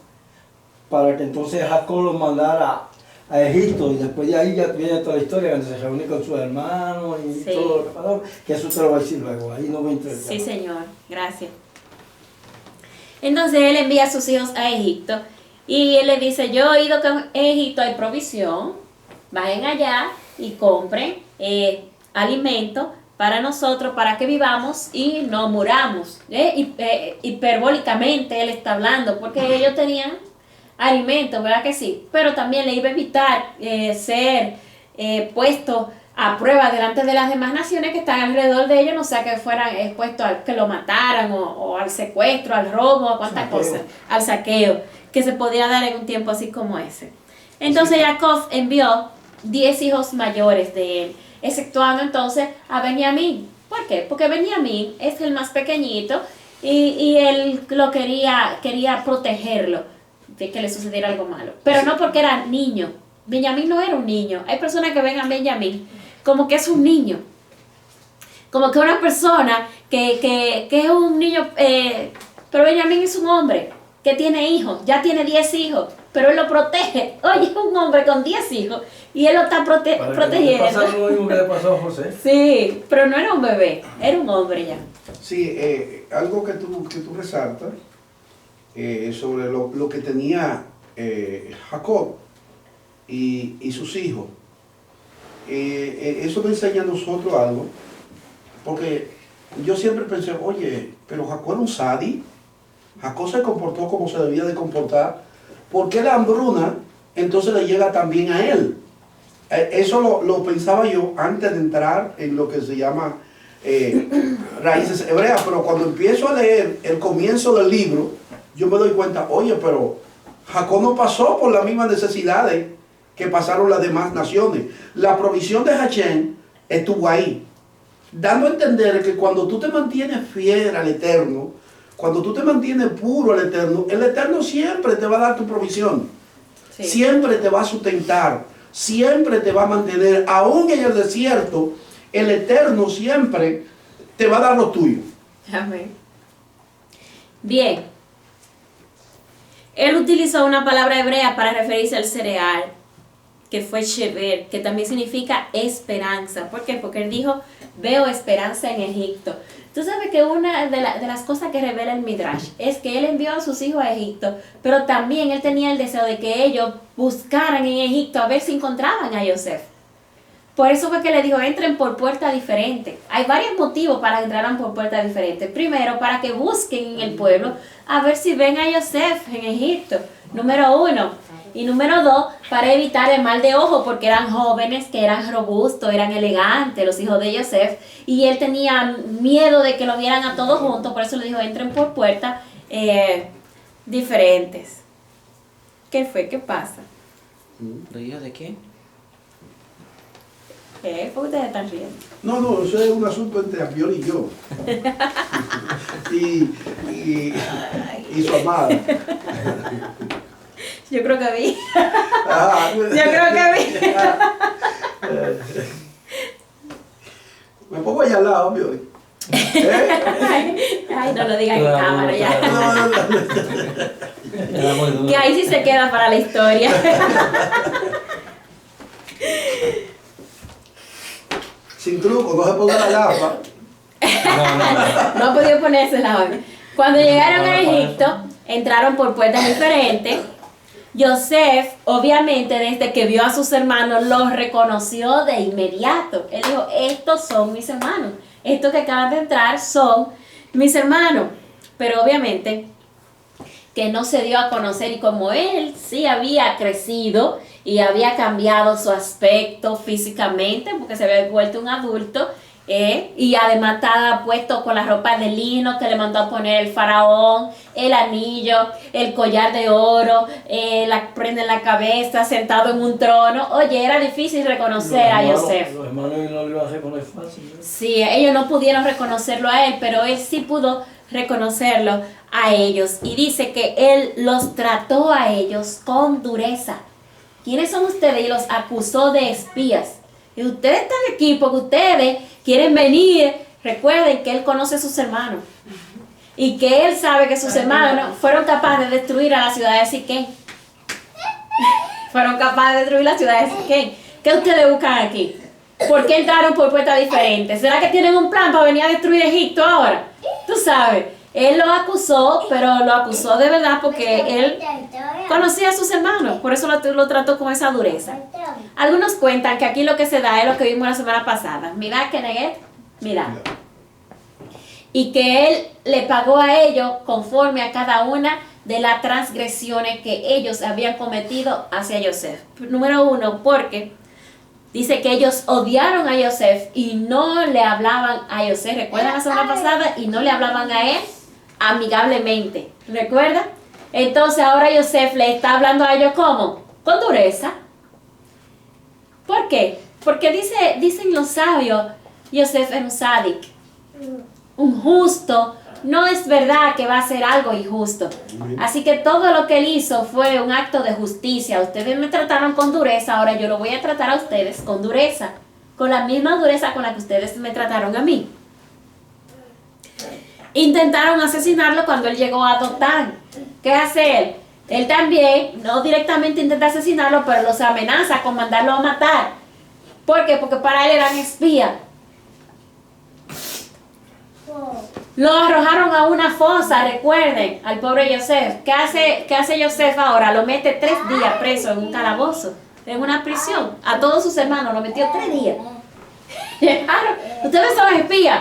para que entonces Jacob los mandara a Egipto y después de ahí ya viene toda la historia cuando se reúne con sus hermanos y Sí. todo lo que pasó, que eso te lo va a decir luego, ahí no me interesa. Sí, señor. Gracias. Entonces él envía a sus hijos a Egipto y él le dice, yo he oído que en Egipto hay provisión, vayan allá y compren alimento para nosotros, para que vivamos y no muramos. Hiperbólicamente él está hablando, porque ellos tenían alimento, ¿verdad que sí? Pero también le iba a evitar ser puesto a prueba delante de las demás naciones que están alrededor de ellos, no sea que fueran expuestos a que lo mataran o al secuestro, al robo, a cuantas cosas, al saqueo, que se podía dar en un tiempo así como ese. Entonces Jacob envió 10 hijos mayores de él, exceptuando entonces a Benjamín. ¿Por qué? Porque Benjamín es el más pequeñito y él lo quería protegerlo de que le sucediera algo malo. Pero no porque era niño. Benjamín no era un niño. Hay personas que ven a Benjamín como que es un niño. Como que una persona que es un niño, pero Benjamín es un hombre que tiene hijos, ya tiene 10 hijos, pero él lo protege. Oye, un hombre con 10 hijos y él lo está Para que no le protegiendo. pasara lo mismo que le pasó a José. Sí, pero no era un bebé, era un hombre ya. Sí, algo que tú resaltas sobre lo que tenía Jacob y sus hijos. Eso me enseña a nosotros algo, porque yo siempre pensé, oye, pero Jacob era un sadi, Jacob se comportó como se debía de comportar, ¿por qué la hambruna entonces le llega también a él? Eso lo pensaba yo antes de entrar en lo que se llama raíces hebreas, pero cuando empiezo a leer el comienzo del libro, yo me doy cuenta, oye, pero Jacob no pasó por las mismas necesidades que pasaron las demás naciones. La provisión de Hachén estuvo ahí, dando a entender que cuando tú te mantienes fiel al Eterno, cuando tú te mantienes puro al Eterno, el Eterno siempre te va a dar tu provisión, Sí. siempre te va a sustentar, siempre te va a mantener, aún en el desierto, el Eterno siempre te va a dar lo tuyo. Amén. Bien. Él utilizó una palabra hebrea para referirse al cereal, que fue shever, que también significa esperanza. ¿Por qué? Porque él dijo, veo esperanza en Egipto. Tú sabes que una de las cosas que revela el Midrash es que él envió a sus hijos a Egipto, pero también él tenía el deseo de que ellos buscaran en Egipto a ver si encontraban a Yosef. Por eso fue que le dijo, entren por puerta diferente. Hay varios motivos para que entraran por puerta diferente. Primero, para que busquen en el pueblo a ver si ven a Yosef en Egipto. Número 1. Y número 2, para evitar el mal de ojo, porque eran jóvenes, que eran robustos, eran elegantes, los hijos de Yosef. Y él tenía miedo de que lo vieran a todos juntos, por eso le dijo, entren por puertas diferentes. ¿Qué fue? ¿Qué pasa? ¿Lo dijo de qué? ¿Qué? ¿Por qué ustedes están riendo? No, eso es un asunto entre Ambiol y yo. y su amada. Yo creo que vi. Ah, Yo creo que vi. Me pongo allá al lado, Ambiol. Ay, no lo digan en cámara ya. Era muy duro. Que ahí sí se queda para la historia. Sin truco, no se ponga la gafa. No ha podido ponerse la orden. Cuando llegaron a Egipto, entraron por puertas diferentes. Yosef, obviamente, desde que vio a sus hermanos, los reconoció de inmediato. Él dijo, estos son mis hermanos. Estos que acaban de entrar son mis hermanos. Pero obviamente que no se dio a conocer, y como él sí había crecido y había cambiado su aspecto físicamente, porque se había vuelto un adulto, y además estaba puesto con las ropas de lino que le mandó a poner el faraón, el anillo, el collar de oro, la prenda en la cabeza, sentado en un trono. Oye, era difícil reconocer a Yosef. Los hermanos no lo iban a reconocer fácil, ¿no? Sí, ellos no pudieron reconocerlo a él, pero él sí pudo reconocerlo a ellos. Y dice que él los trató a ellos con dureza. ¿Quiénes son ustedes? Y los acusó de espías. Y ustedes están aquí porque ustedes quieren venir. Recuerden que él conoce a sus hermanos. Y que él sabe que sus hermanos fueron capaces de destruir a la ciudad de Siquén. Fueron capaces de destruir la ciudad de Siquén. ¿Qué ustedes buscan aquí? ¿Por qué entraron por puertas diferentes? ¿Será que tienen un plan para venir a destruir Egipto ahora? Tú sabes, él lo acusó, pero lo acusó de verdad porque él conocía a sus hermanos, por eso lo trató con esa dureza. Algunos cuentan que aquí lo que se da es lo que vimos la semana pasada. Mira, Keneget, mira. Y que él le pagó a ellos conforme a cada una de las transgresiones que ellos habían cometido hacia Yosef. Número 1, porque dice que ellos odiaron a Yosef y no le hablaban a Yosef. ¿Recuerdan la semana pasada? Y no le hablaban a él amigablemente. ¿Recuerdan? Entonces ahora Yosef le está hablando a ellos ¿cómo? Con dureza. ¿Por qué? Porque dicen los sabios, Yosef era un sádic, un justo. No es verdad que va a hacer algo injusto. Así que todo lo que él hizo fue un acto de justicia. Ustedes me trataron con dureza, ahora yo lo voy a tratar a ustedes con dureza. Con la misma dureza con la que ustedes me trataron a mí. intentaron asesinarlo cuando él llegó a Dotán. ¿Qué hace él? Él también, no directamente intenta asesinarlo, pero los amenaza con mandarlo a matar. ¿Por qué? Porque para él eran espías. Lo arrojaron a una fosa, recuerden, al pobre Yosef. ¿Qué hace Yosef ahora? Lo mete 3 días preso en un calabozo, en una prisión. A todos sus hermanos lo metió 3 días. Ustedes son espías.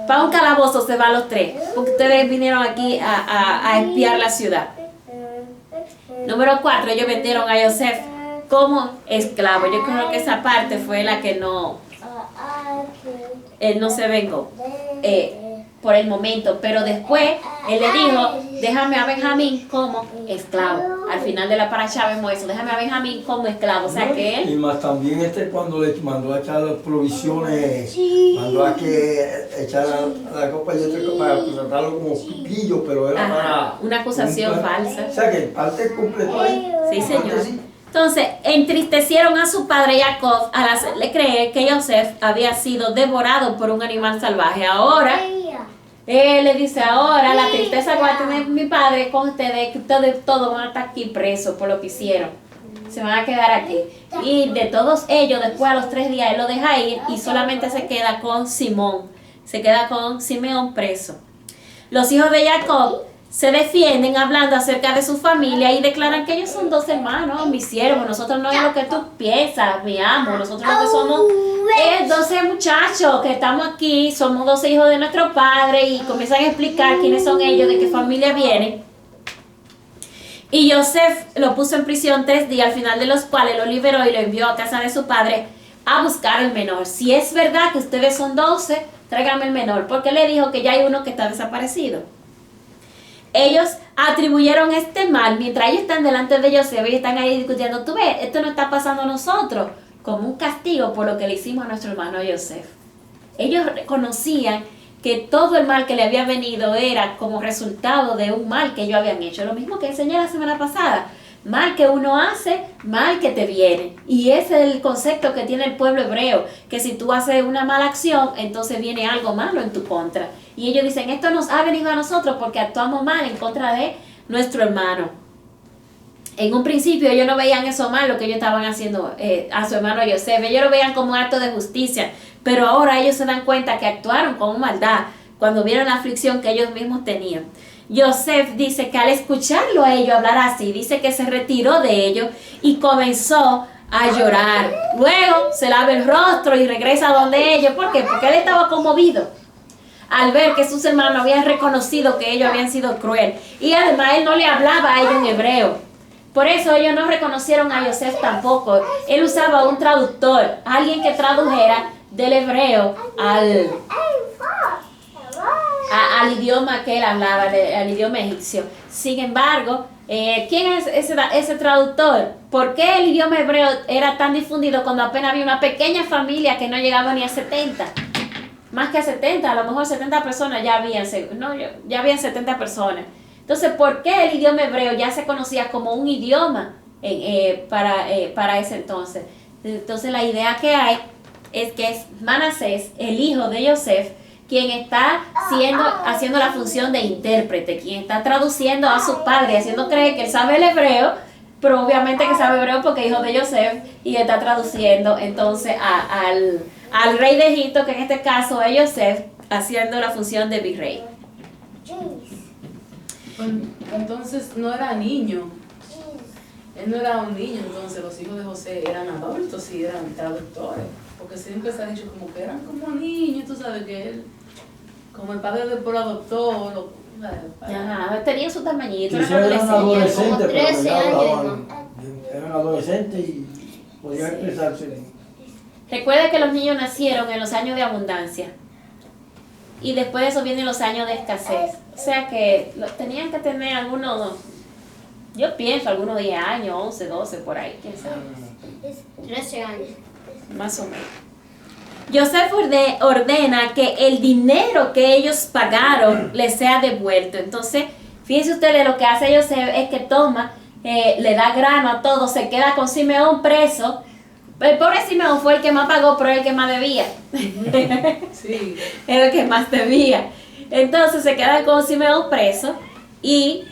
Para un calabozo se van los 3, porque ustedes vinieron aquí a espiar la ciudad. Número 4, ellos vendieron a Yosef como esclavo. Yo creo que esa parte fue la que él no se vengó por el momento, pero después él le dijo, déjame a Benjamín como esclavo. Al final de la parasha vemos eso, déjame a Benjamín como esclavo. O sea que él... Y más también cuando le mandó a echar las provisiones, mandó a que echara la copa y otra copa para tratarlo como pillo, pero era para... una acusación falsa. O sea que parte completó ahí. Sí, señor. Entonces, entristecieron a su padre Jacob al hacerle creer que Yosef había sido devorado por un animal salvaje. Ahora, él le dice, ahora la tristeza que va a tener mi padre con ustedes, que ustedes todos van a estar aquí presos por lo que hicieron. Se van a quedar aquí. Y de todos ellos, después a los 3 días, él lo deja ir y solamente se queda con Simón. Se queda con Simeón preso. Los hijos de Jacob se defienden hablando acerca de su familia y declaran que ellos son 2 hermanos, mis siervos. Nosotros no es lo que tú piensas, mi amo. Nosotros lo que somos es 12 muchachos que estamos aquí, somos 12 hijos de nuestro padre, y comienzan a explicar quiénes son ellos, de qué familia vienen. Y Yosef lo puso en prisión 3 días, al final de los cuales lo liberó y lo envió a casa de su padre a buscar el menor. Si es verdad que ustedes son 12, tráiganme el menor, porque le dijo que ya hay uno que está desaparecido. Ellos atribuyeron este mal, mientras ellos están delante de Yosef y están ahí discutiendo, tú ves, esto no está pasando a nosotros, como un castigo por lo que le hicimos a nuestro hermano Yosef. Ellos reconocían que todo el mal que le había venido era como resultado de un mal que ellos habían hecho. Lo mismo que enseñé la semana pasada. Mal que uno hace, mal que te viene. Y ese es el concepto que tiene el pueblo hebreo, que si tú haces una mala acción, entonces viene algo malo en tu contra. Y ellos dicen, esto nos ha venido a nosotros porque actuamos mal en contra de nuestro hermano. En un principio ellos no veían eso mal, lo que ellos estaban haciendo a su hermano Yosef. Ellos lo veían como un acto de justicia, pero ahora ellos se dan cuenta que actuaron con maldad cuando vieron la aflicción que ellos mismos tenían. Yosef dice que al escucharlo a ellos hablar así, dice que se retiró de ellos y comenzó a llorar. Luego se lava el rostro y regresa a donde ellos. ¿Por qué? Porque él estaba conmovido al ver que sus hermanos habían reconocido que ellos habían sido crueles. Y además él no le hablaba a ellos en hebreo. Por eso ellos no reconocieron a Yosef tampoco. Él usaba un traductor, alguien que tradujera del hebreo al idioma que él hablaba, al idioma egipcio. Sin embargo, ¿quién es ese traductor? ¿Por qué el idioma hebreo era tan difundido cuando apenas había una pequeña familia que no llegaba ni a 70? Más que a 70, a lo mejor 70 personas ya habían 70 personas. Entonces, ¿por qué el idioma hebreo ya se conocía como un idioma para ese entonces? Entonces, la idea que hay es que es Manasés, el hijo de Yosef, quien está haciendo la función de intérprete, quien está traduciendo a su padre, haciendo creer que él sabe el hebreo, pero obviamente que sabe hebreo porque es hijo de Yosef, y está traduciendo entonces al rey de Egipto, que en este caso es Yosef, haciendo la función de virrey. Entonces no era niño. Él no era un niño, entonces los hijos de José eran adultos y eran traductores. Porque siempre se ha dicho como que eran como niños, tú sabes que él, como el padre después lo adoptó, Tenía su tamañito, Sí, era eran adolescente. adolescentes, pero 13 ya años, hablaban, eran adolescentes y podían expresarse. Recuerde que los niños nacieron en los años de abundancia. Y después de eso vienen los años de escasez. O sea que tenían que tener algunos, yo pienso, algunos 10 años, 11, 12, por ahí, quién sabe. 13 años. Más o menos. Yosef ordena que el dinero que ellos pagaron les sea devuelto. Entonces, fíjense ustedes, lo que hace Yosef es que toma, le da grano a todo, se queda con Simeón preso. El pobre Simeón fue el que más pagó, pero el que más debía. Sí. Era el que más debía. Entonces se queda con Simeón preso y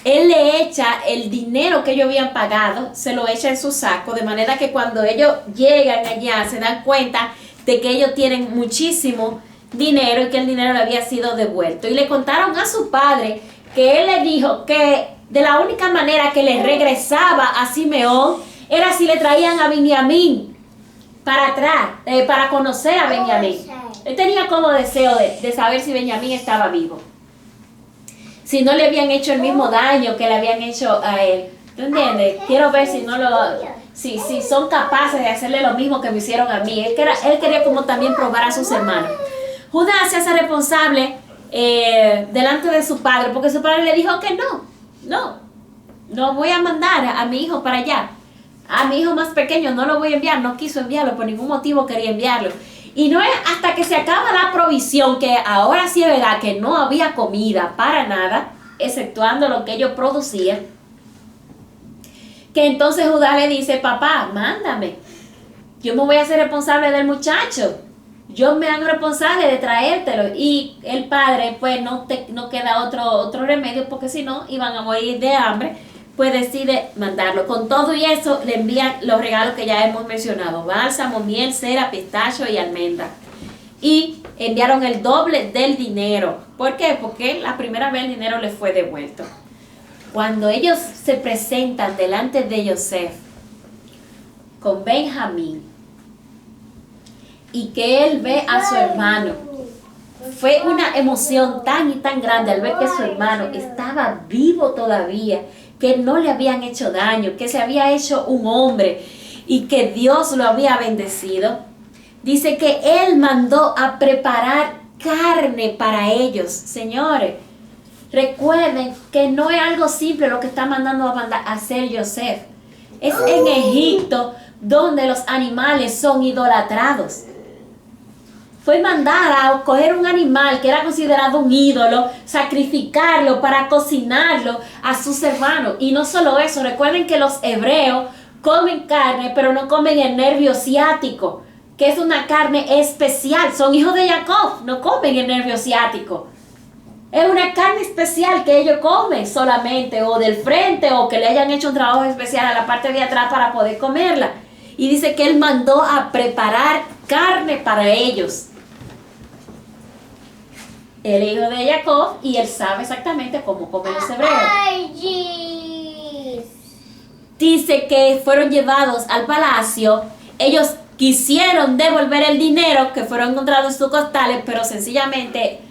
él le echa el dinero que ellos habían pagado, se lo echa en su saco, de manera que cuando ellos llegan allá se dan cuenta de que ellos tienen muchísimo dinero y que el dinero le había sido devuelto. Y le contaron a su padre que él le dijo que de la única manera que le regresaba a Simeón era si le traían a Benjamín para atrás, para conocer a Benjamín. Él tenía como deseo de saber si Benjamín estaba vivo, si no le habían hecho el mismo daño que le habían hecho a él. ¿Tú entiendes? Quiero ver si son capaces de hacerle lo mismo que me hicieron a mí. Él quería como también probar a sus hermanos. Judá se hace responsable delante de su padre, porque su padre le dijo que no voy a mandar a mi hijo para allá. A mi hijo más pequeño no lo voy a enviar, no quiso enviarlo, por ningún motivo quería enviarlo. Y no es hasta que se acaba la provisión, que ahora sí es verdad que no había comida para nada, exceptuando lo que ellos producían, que entonces Judá le dice: papá, mándame, yo me voy a hacer responsable del muchacho, yo me hago responsable de traértelo. Y el padre, pues no queda otro remedio, porque si no iban a morir de hambre, pues decide mandarlo. Con todo y eso le envían los regalos que ya hemos mencionado: bálsamo, miel, cera, pistacho y almendra. Y enviaron el doble del dinero. ¿Por qué? Porque la primera vez el dinero les fue devuelto. Cuando ellos se presentan delante de Yosef con Benjamín y que él ve a su hermano, fue una emoción tan y tan grande al ver que su hermano estaba vivo todavía, que no le habían hecho daño, que se había hecho un hombre y que Dios lo había bendecido. Dice que él mandó a preparar carne para ellos. Señores, recuerden que no es algo simple lo que está mandando a hacer Yosef. Es en Egipto donde los animales son idolatrados. Fue mandar a coger un animal que era considerado un ídolo, sacrificarlo para cocinarlo a sus hermanos. Y no solo eso, recuerden que los hebreos comen carne, pero no comen el nervio ciático, que es una carne especial. Son hijos de Jacob, no comen el nervio ciático. Es una carne especial que ellos comen solamente, o del frente, o que le hayan hecho un trabajo especial a la parte de atrás para poder comerla. Y dice que él mandó a preparar carne para ellos. El hijo de Jacob, y él sabe exactamente cómo comen los hebreos. Dice que fueron llevados al palacio. Ellos quisieron devolver el dinero que fueron encontrados en sus costales, pero sencillamente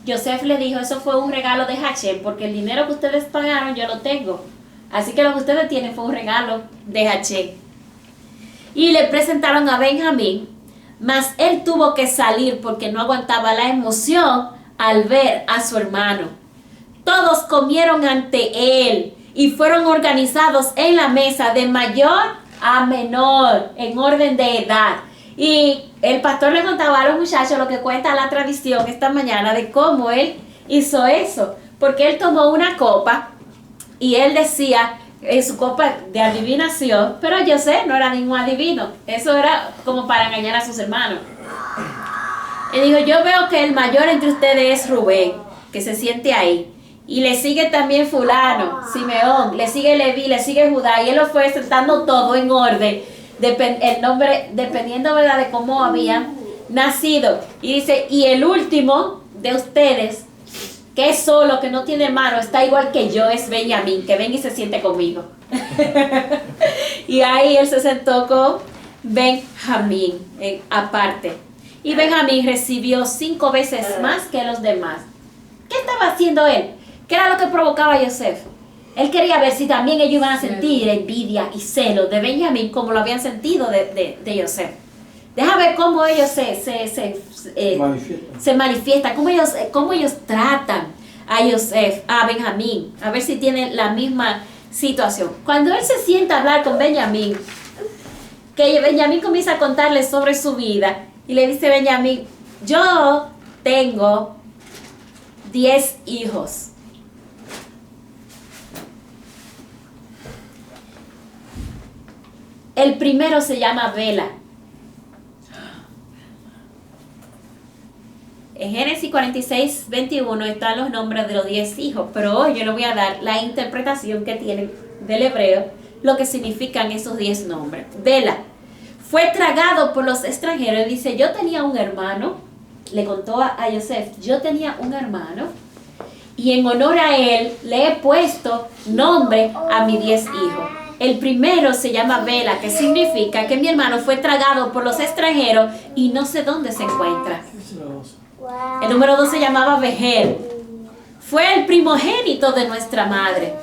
Yosef le dijo: eso fue un regalo de Hashem, porque el dinero que ustedes pagaron yo lo tengo, así que lo que ustedes tienen fue un regalo de Hashem. Y le presentaron a Benjamín, mas él tuvo que salir porque no aguantaba la emoción al ver a su hermano. Todos comieron ante él y fueron organizados en la mesa de mayor a menor en orden de edad. Y el pastor le contaba a los muchachos lo que cuenta la tradición esta mañana de cómo él hizo eso, porque él tomó una copa y él decía en su copa de adivinación, pero Yosef no era ningún adivino, eso era como para engañar a sus hermanos. Él dijo: yo veo que el mayor entre ustedes es Rubén, que se siente ahí, y le sigue también fulano, Simeón, le sigue Leví, le sigue Judá, y él lo fue sentando todo en orden, el nombre dependiendo, ¿verdad?, de cómo habían nacido. Y dice: y el último de ustedes, que es solo, que no tiene mano, está igual que yo, es Benjamín, que ven y se siente conmigo. Y ahí él se sentó con Benjamín aparte. Y Benjamín recibió 5 veces más que los demás. ¿Qué estaba haciendo él? ¿Qué era lo que provocaba a Yosef? Él quería ver si también ellos iban a sentir envidia y celos de Benjamín como lo habían sentido de Yosef. Deja ver cómo ellos se manifiestan, cómo ellos tratan a Yosef, a Benjamín, a ver si tienen la misma situación. Cuando él se sienta a hablar con Benjamín, que Benjamín comienza a contarle sobre su vida, y le dice Benjamín: yo tengo 10 hijos. El primero se llama Bela. En Génesis 46, 21 están los nombres de los 10 hijos, pero hoy yo le voy a dar la interpretación que tienen del hebreo, lo que significan esos 10 nombres. Bela fue tragado por los extranjeros. Dice, yo tenía un hermano, le contó a Yosef, yo tenía un hermano, y en honor a él le he puesto nombre a mis 10 hijos. El primero se llama Bela, que significa que mi hermano fue tragado por los extranjeros y no sé dónde se encuentra. El número 2 se llamaba Bejer. Fue el primogénito de nuestra madre.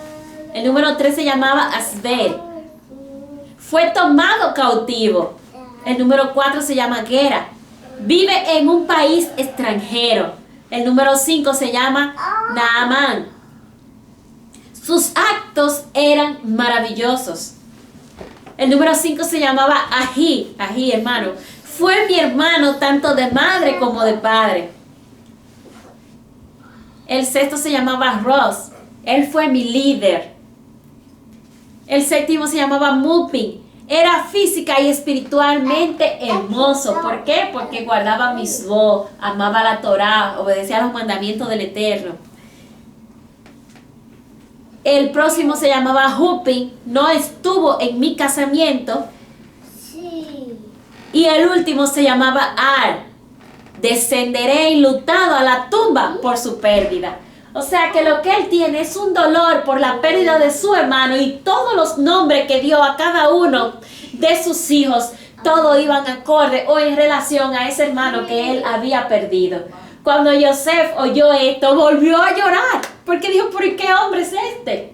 El número 3 se llamaba Asbel. Fue tomado cautivo. El número 4 se llama Gera. Vive en un país extranjero. El número 5 se llama Naamán. Sus actos eran maravillosos. El número 5 se llamaba Ají, hermano. Fue mi hermano tanto de madre como de padre. El sexto se llamaba Ros. Él fue mi líder. El séptimo se llamaba Mupin. Era física y espiritualmente hermoso. ¿Por qué? Porque guardaba mitzvot, amaba la Torá, obedecía a los mandamientos del Eterno. El próximo se llamaba Hupin, no estuvo en mi casamiento. Sí. Y el último se llamaba Ar. Descenderé enlutado a la tumba por su pérdida. O sea que lo que él tiene es un dolor por la pérdida de su hermano, y todos los nombres que dio a cada uno de sus hijos, todos iban acorde o en relación a ese hermano que él había perdido. Cuando Yosef oyó esto, volvió a llorar, porque dijo, ¿por qué hombre es este?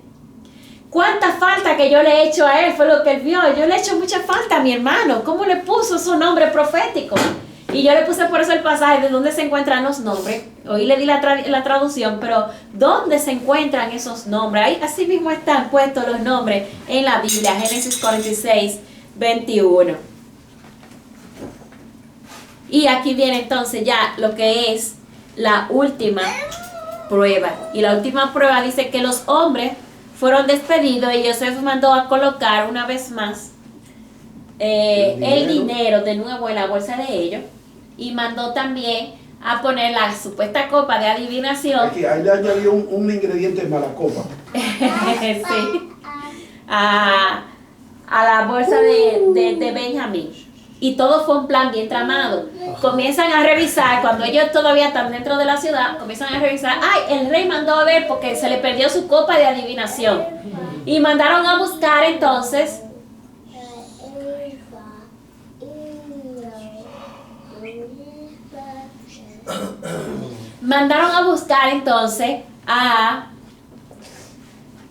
¿Cuánta falta que yo le he hecho a él? Fue lo que él vio. Yo le he hecho mucha falta a mi hermano. ¿Cómo le puso su nombre profético? Y yo le puse por eso el pasaje de dónde se encuentran los nombres. Hoy le di la traducción, pero ¿dónde se encuentran esos nombres? Ahí así mismo están puestos los nombres en la Biblia, Génesis 46, 21. Y aquí viene entonces ya lo que es la última prueba. Y la última prueba dice que los hombres fueron despedidos y Yosef mandó a colocar una vez más el dinero de nuevo en la bolsa de ellos, y mandó también a poner la supuesta copa de adivinación. Aquí, ahí le añadió un ingrediente de mala copa. Sí, a la bolsa de Benjamín. Y todo fue un plan bien tramado. Comienzan a revisar, cuando ellos todavía están dentro de la ciudad, comienzan a revisar, ay, el rey mandó a ver porque se le perdió su copa de adivinación. Y mandaron a buscar entonces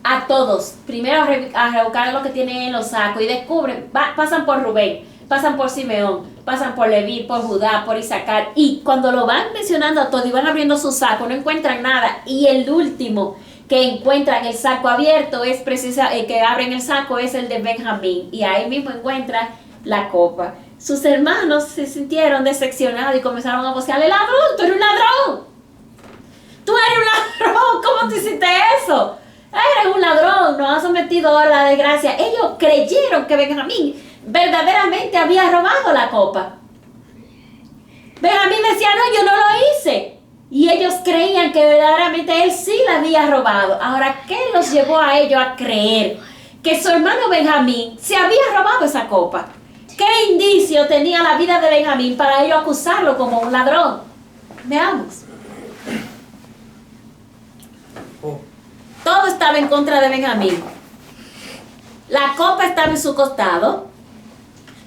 a todos. Primero a rebuscar lo que tienen en los sacos y descubren, pasan por Rubén, pasan por Simeón, pasan por Leví, por Judá, por Isaacar, y cuando lo van mencionando a todos y van abriendo su saco, no encuentran nada, y el último que encuentran el saco abierto es que abren el saco es el de Benjamín, y ahí mismo encuentran la copa. Sus hermanos se sintieron decepcionados y comenzaron a buscarle, ladrón, tú eres un ladrón, tú eres un ladrón, ¿cómo te hiciste eso? Eres un ladrón, nos has sometido a la desgracia. Ellos creyeron que Benjamín verdaderamente había robado la copa. Benjamín decía, no, yo no lo hice. Y ellos creían que verdaderamente él sí la había robado. Ahora, ¿qué los llevó a ellos a creer que su hermano Benjamín se había robado esa copa? ¿Qué indicio tenía la vida de Benjamín para ellos acusarlo como un ladrón? Veamos. Todo estaba en contra de Benjamín. La copa estaba en su costado.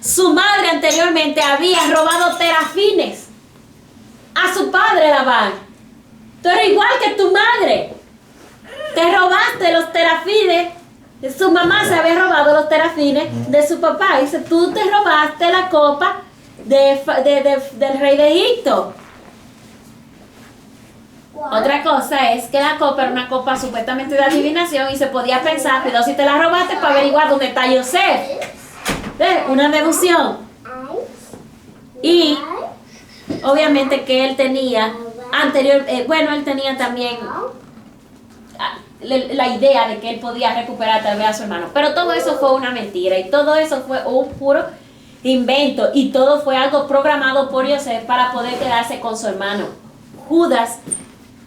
Su madre anteriormente había robado terafines a su padre Labán. Tú eres igual que tu madre. Te robaste los terafines. Su mamá se había robado los terafines de su papá. Dice, tú te robaste la copa del rey de Egipto. Otra cosa es que la copa era una copa supuestamente de adivinación y se podía pensar, pero si te la robaste para averiguar dónde está Yosef. ¿Ves? Una deducción. Y obviamente que él tenía él tenía también la idea de que él podía recuperar tal vez a su hermano. Pero todo eso fue una mentira y todo eso fue un puro invento y todo fue algo programado por Yosef para poder quedarse con su hermano. Judas.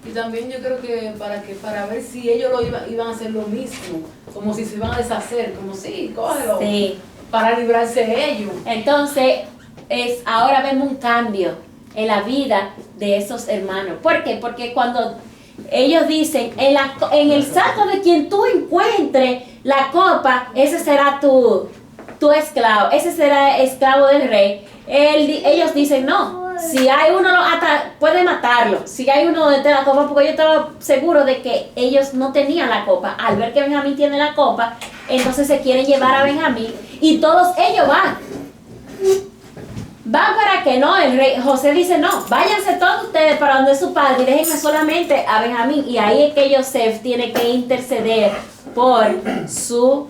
Y también yo creo que para ver si ellos iban a hacer lo mismo, como si se iban a deshacer, como sí, cógelo, Sí. para librarse de ellos. Entonces, ahora vemos un cambio en la vida de esos hermanos. ¿Por qué? Porque cuando ellos dicen, en el saco de quien tú encuentres la copa, ese será tu esclavo, ese será esclavo del rey. Ellos dicen, no, si hay uno, hasta puede matarlo. Si hay uno donde tiene la copa, porque yo estaba seguro de que ellos no tenían la copa. Al ver que Benjamín tiene la copa, entonces se quieren llevar a Benjamín y todos ellos van. Van para que no, el rey José dice, no, váyanse todos ustedes para donde su padre y déjenme solamente a Benjamín. Y ahí es que Joseph tiene que interceder por su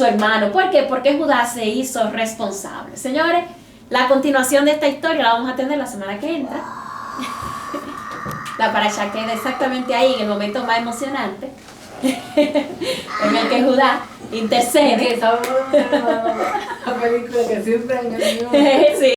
hermano. ¿Por qué? Porque Judá se hizo responsable. Señores, la continuación de esta historia la vamos a tener la semana que entra. La parasha queda exactamente ahí, en el momento más emocionante, en el que Judá intercede. Que sabemos la película que siempre en el mismo. Sí.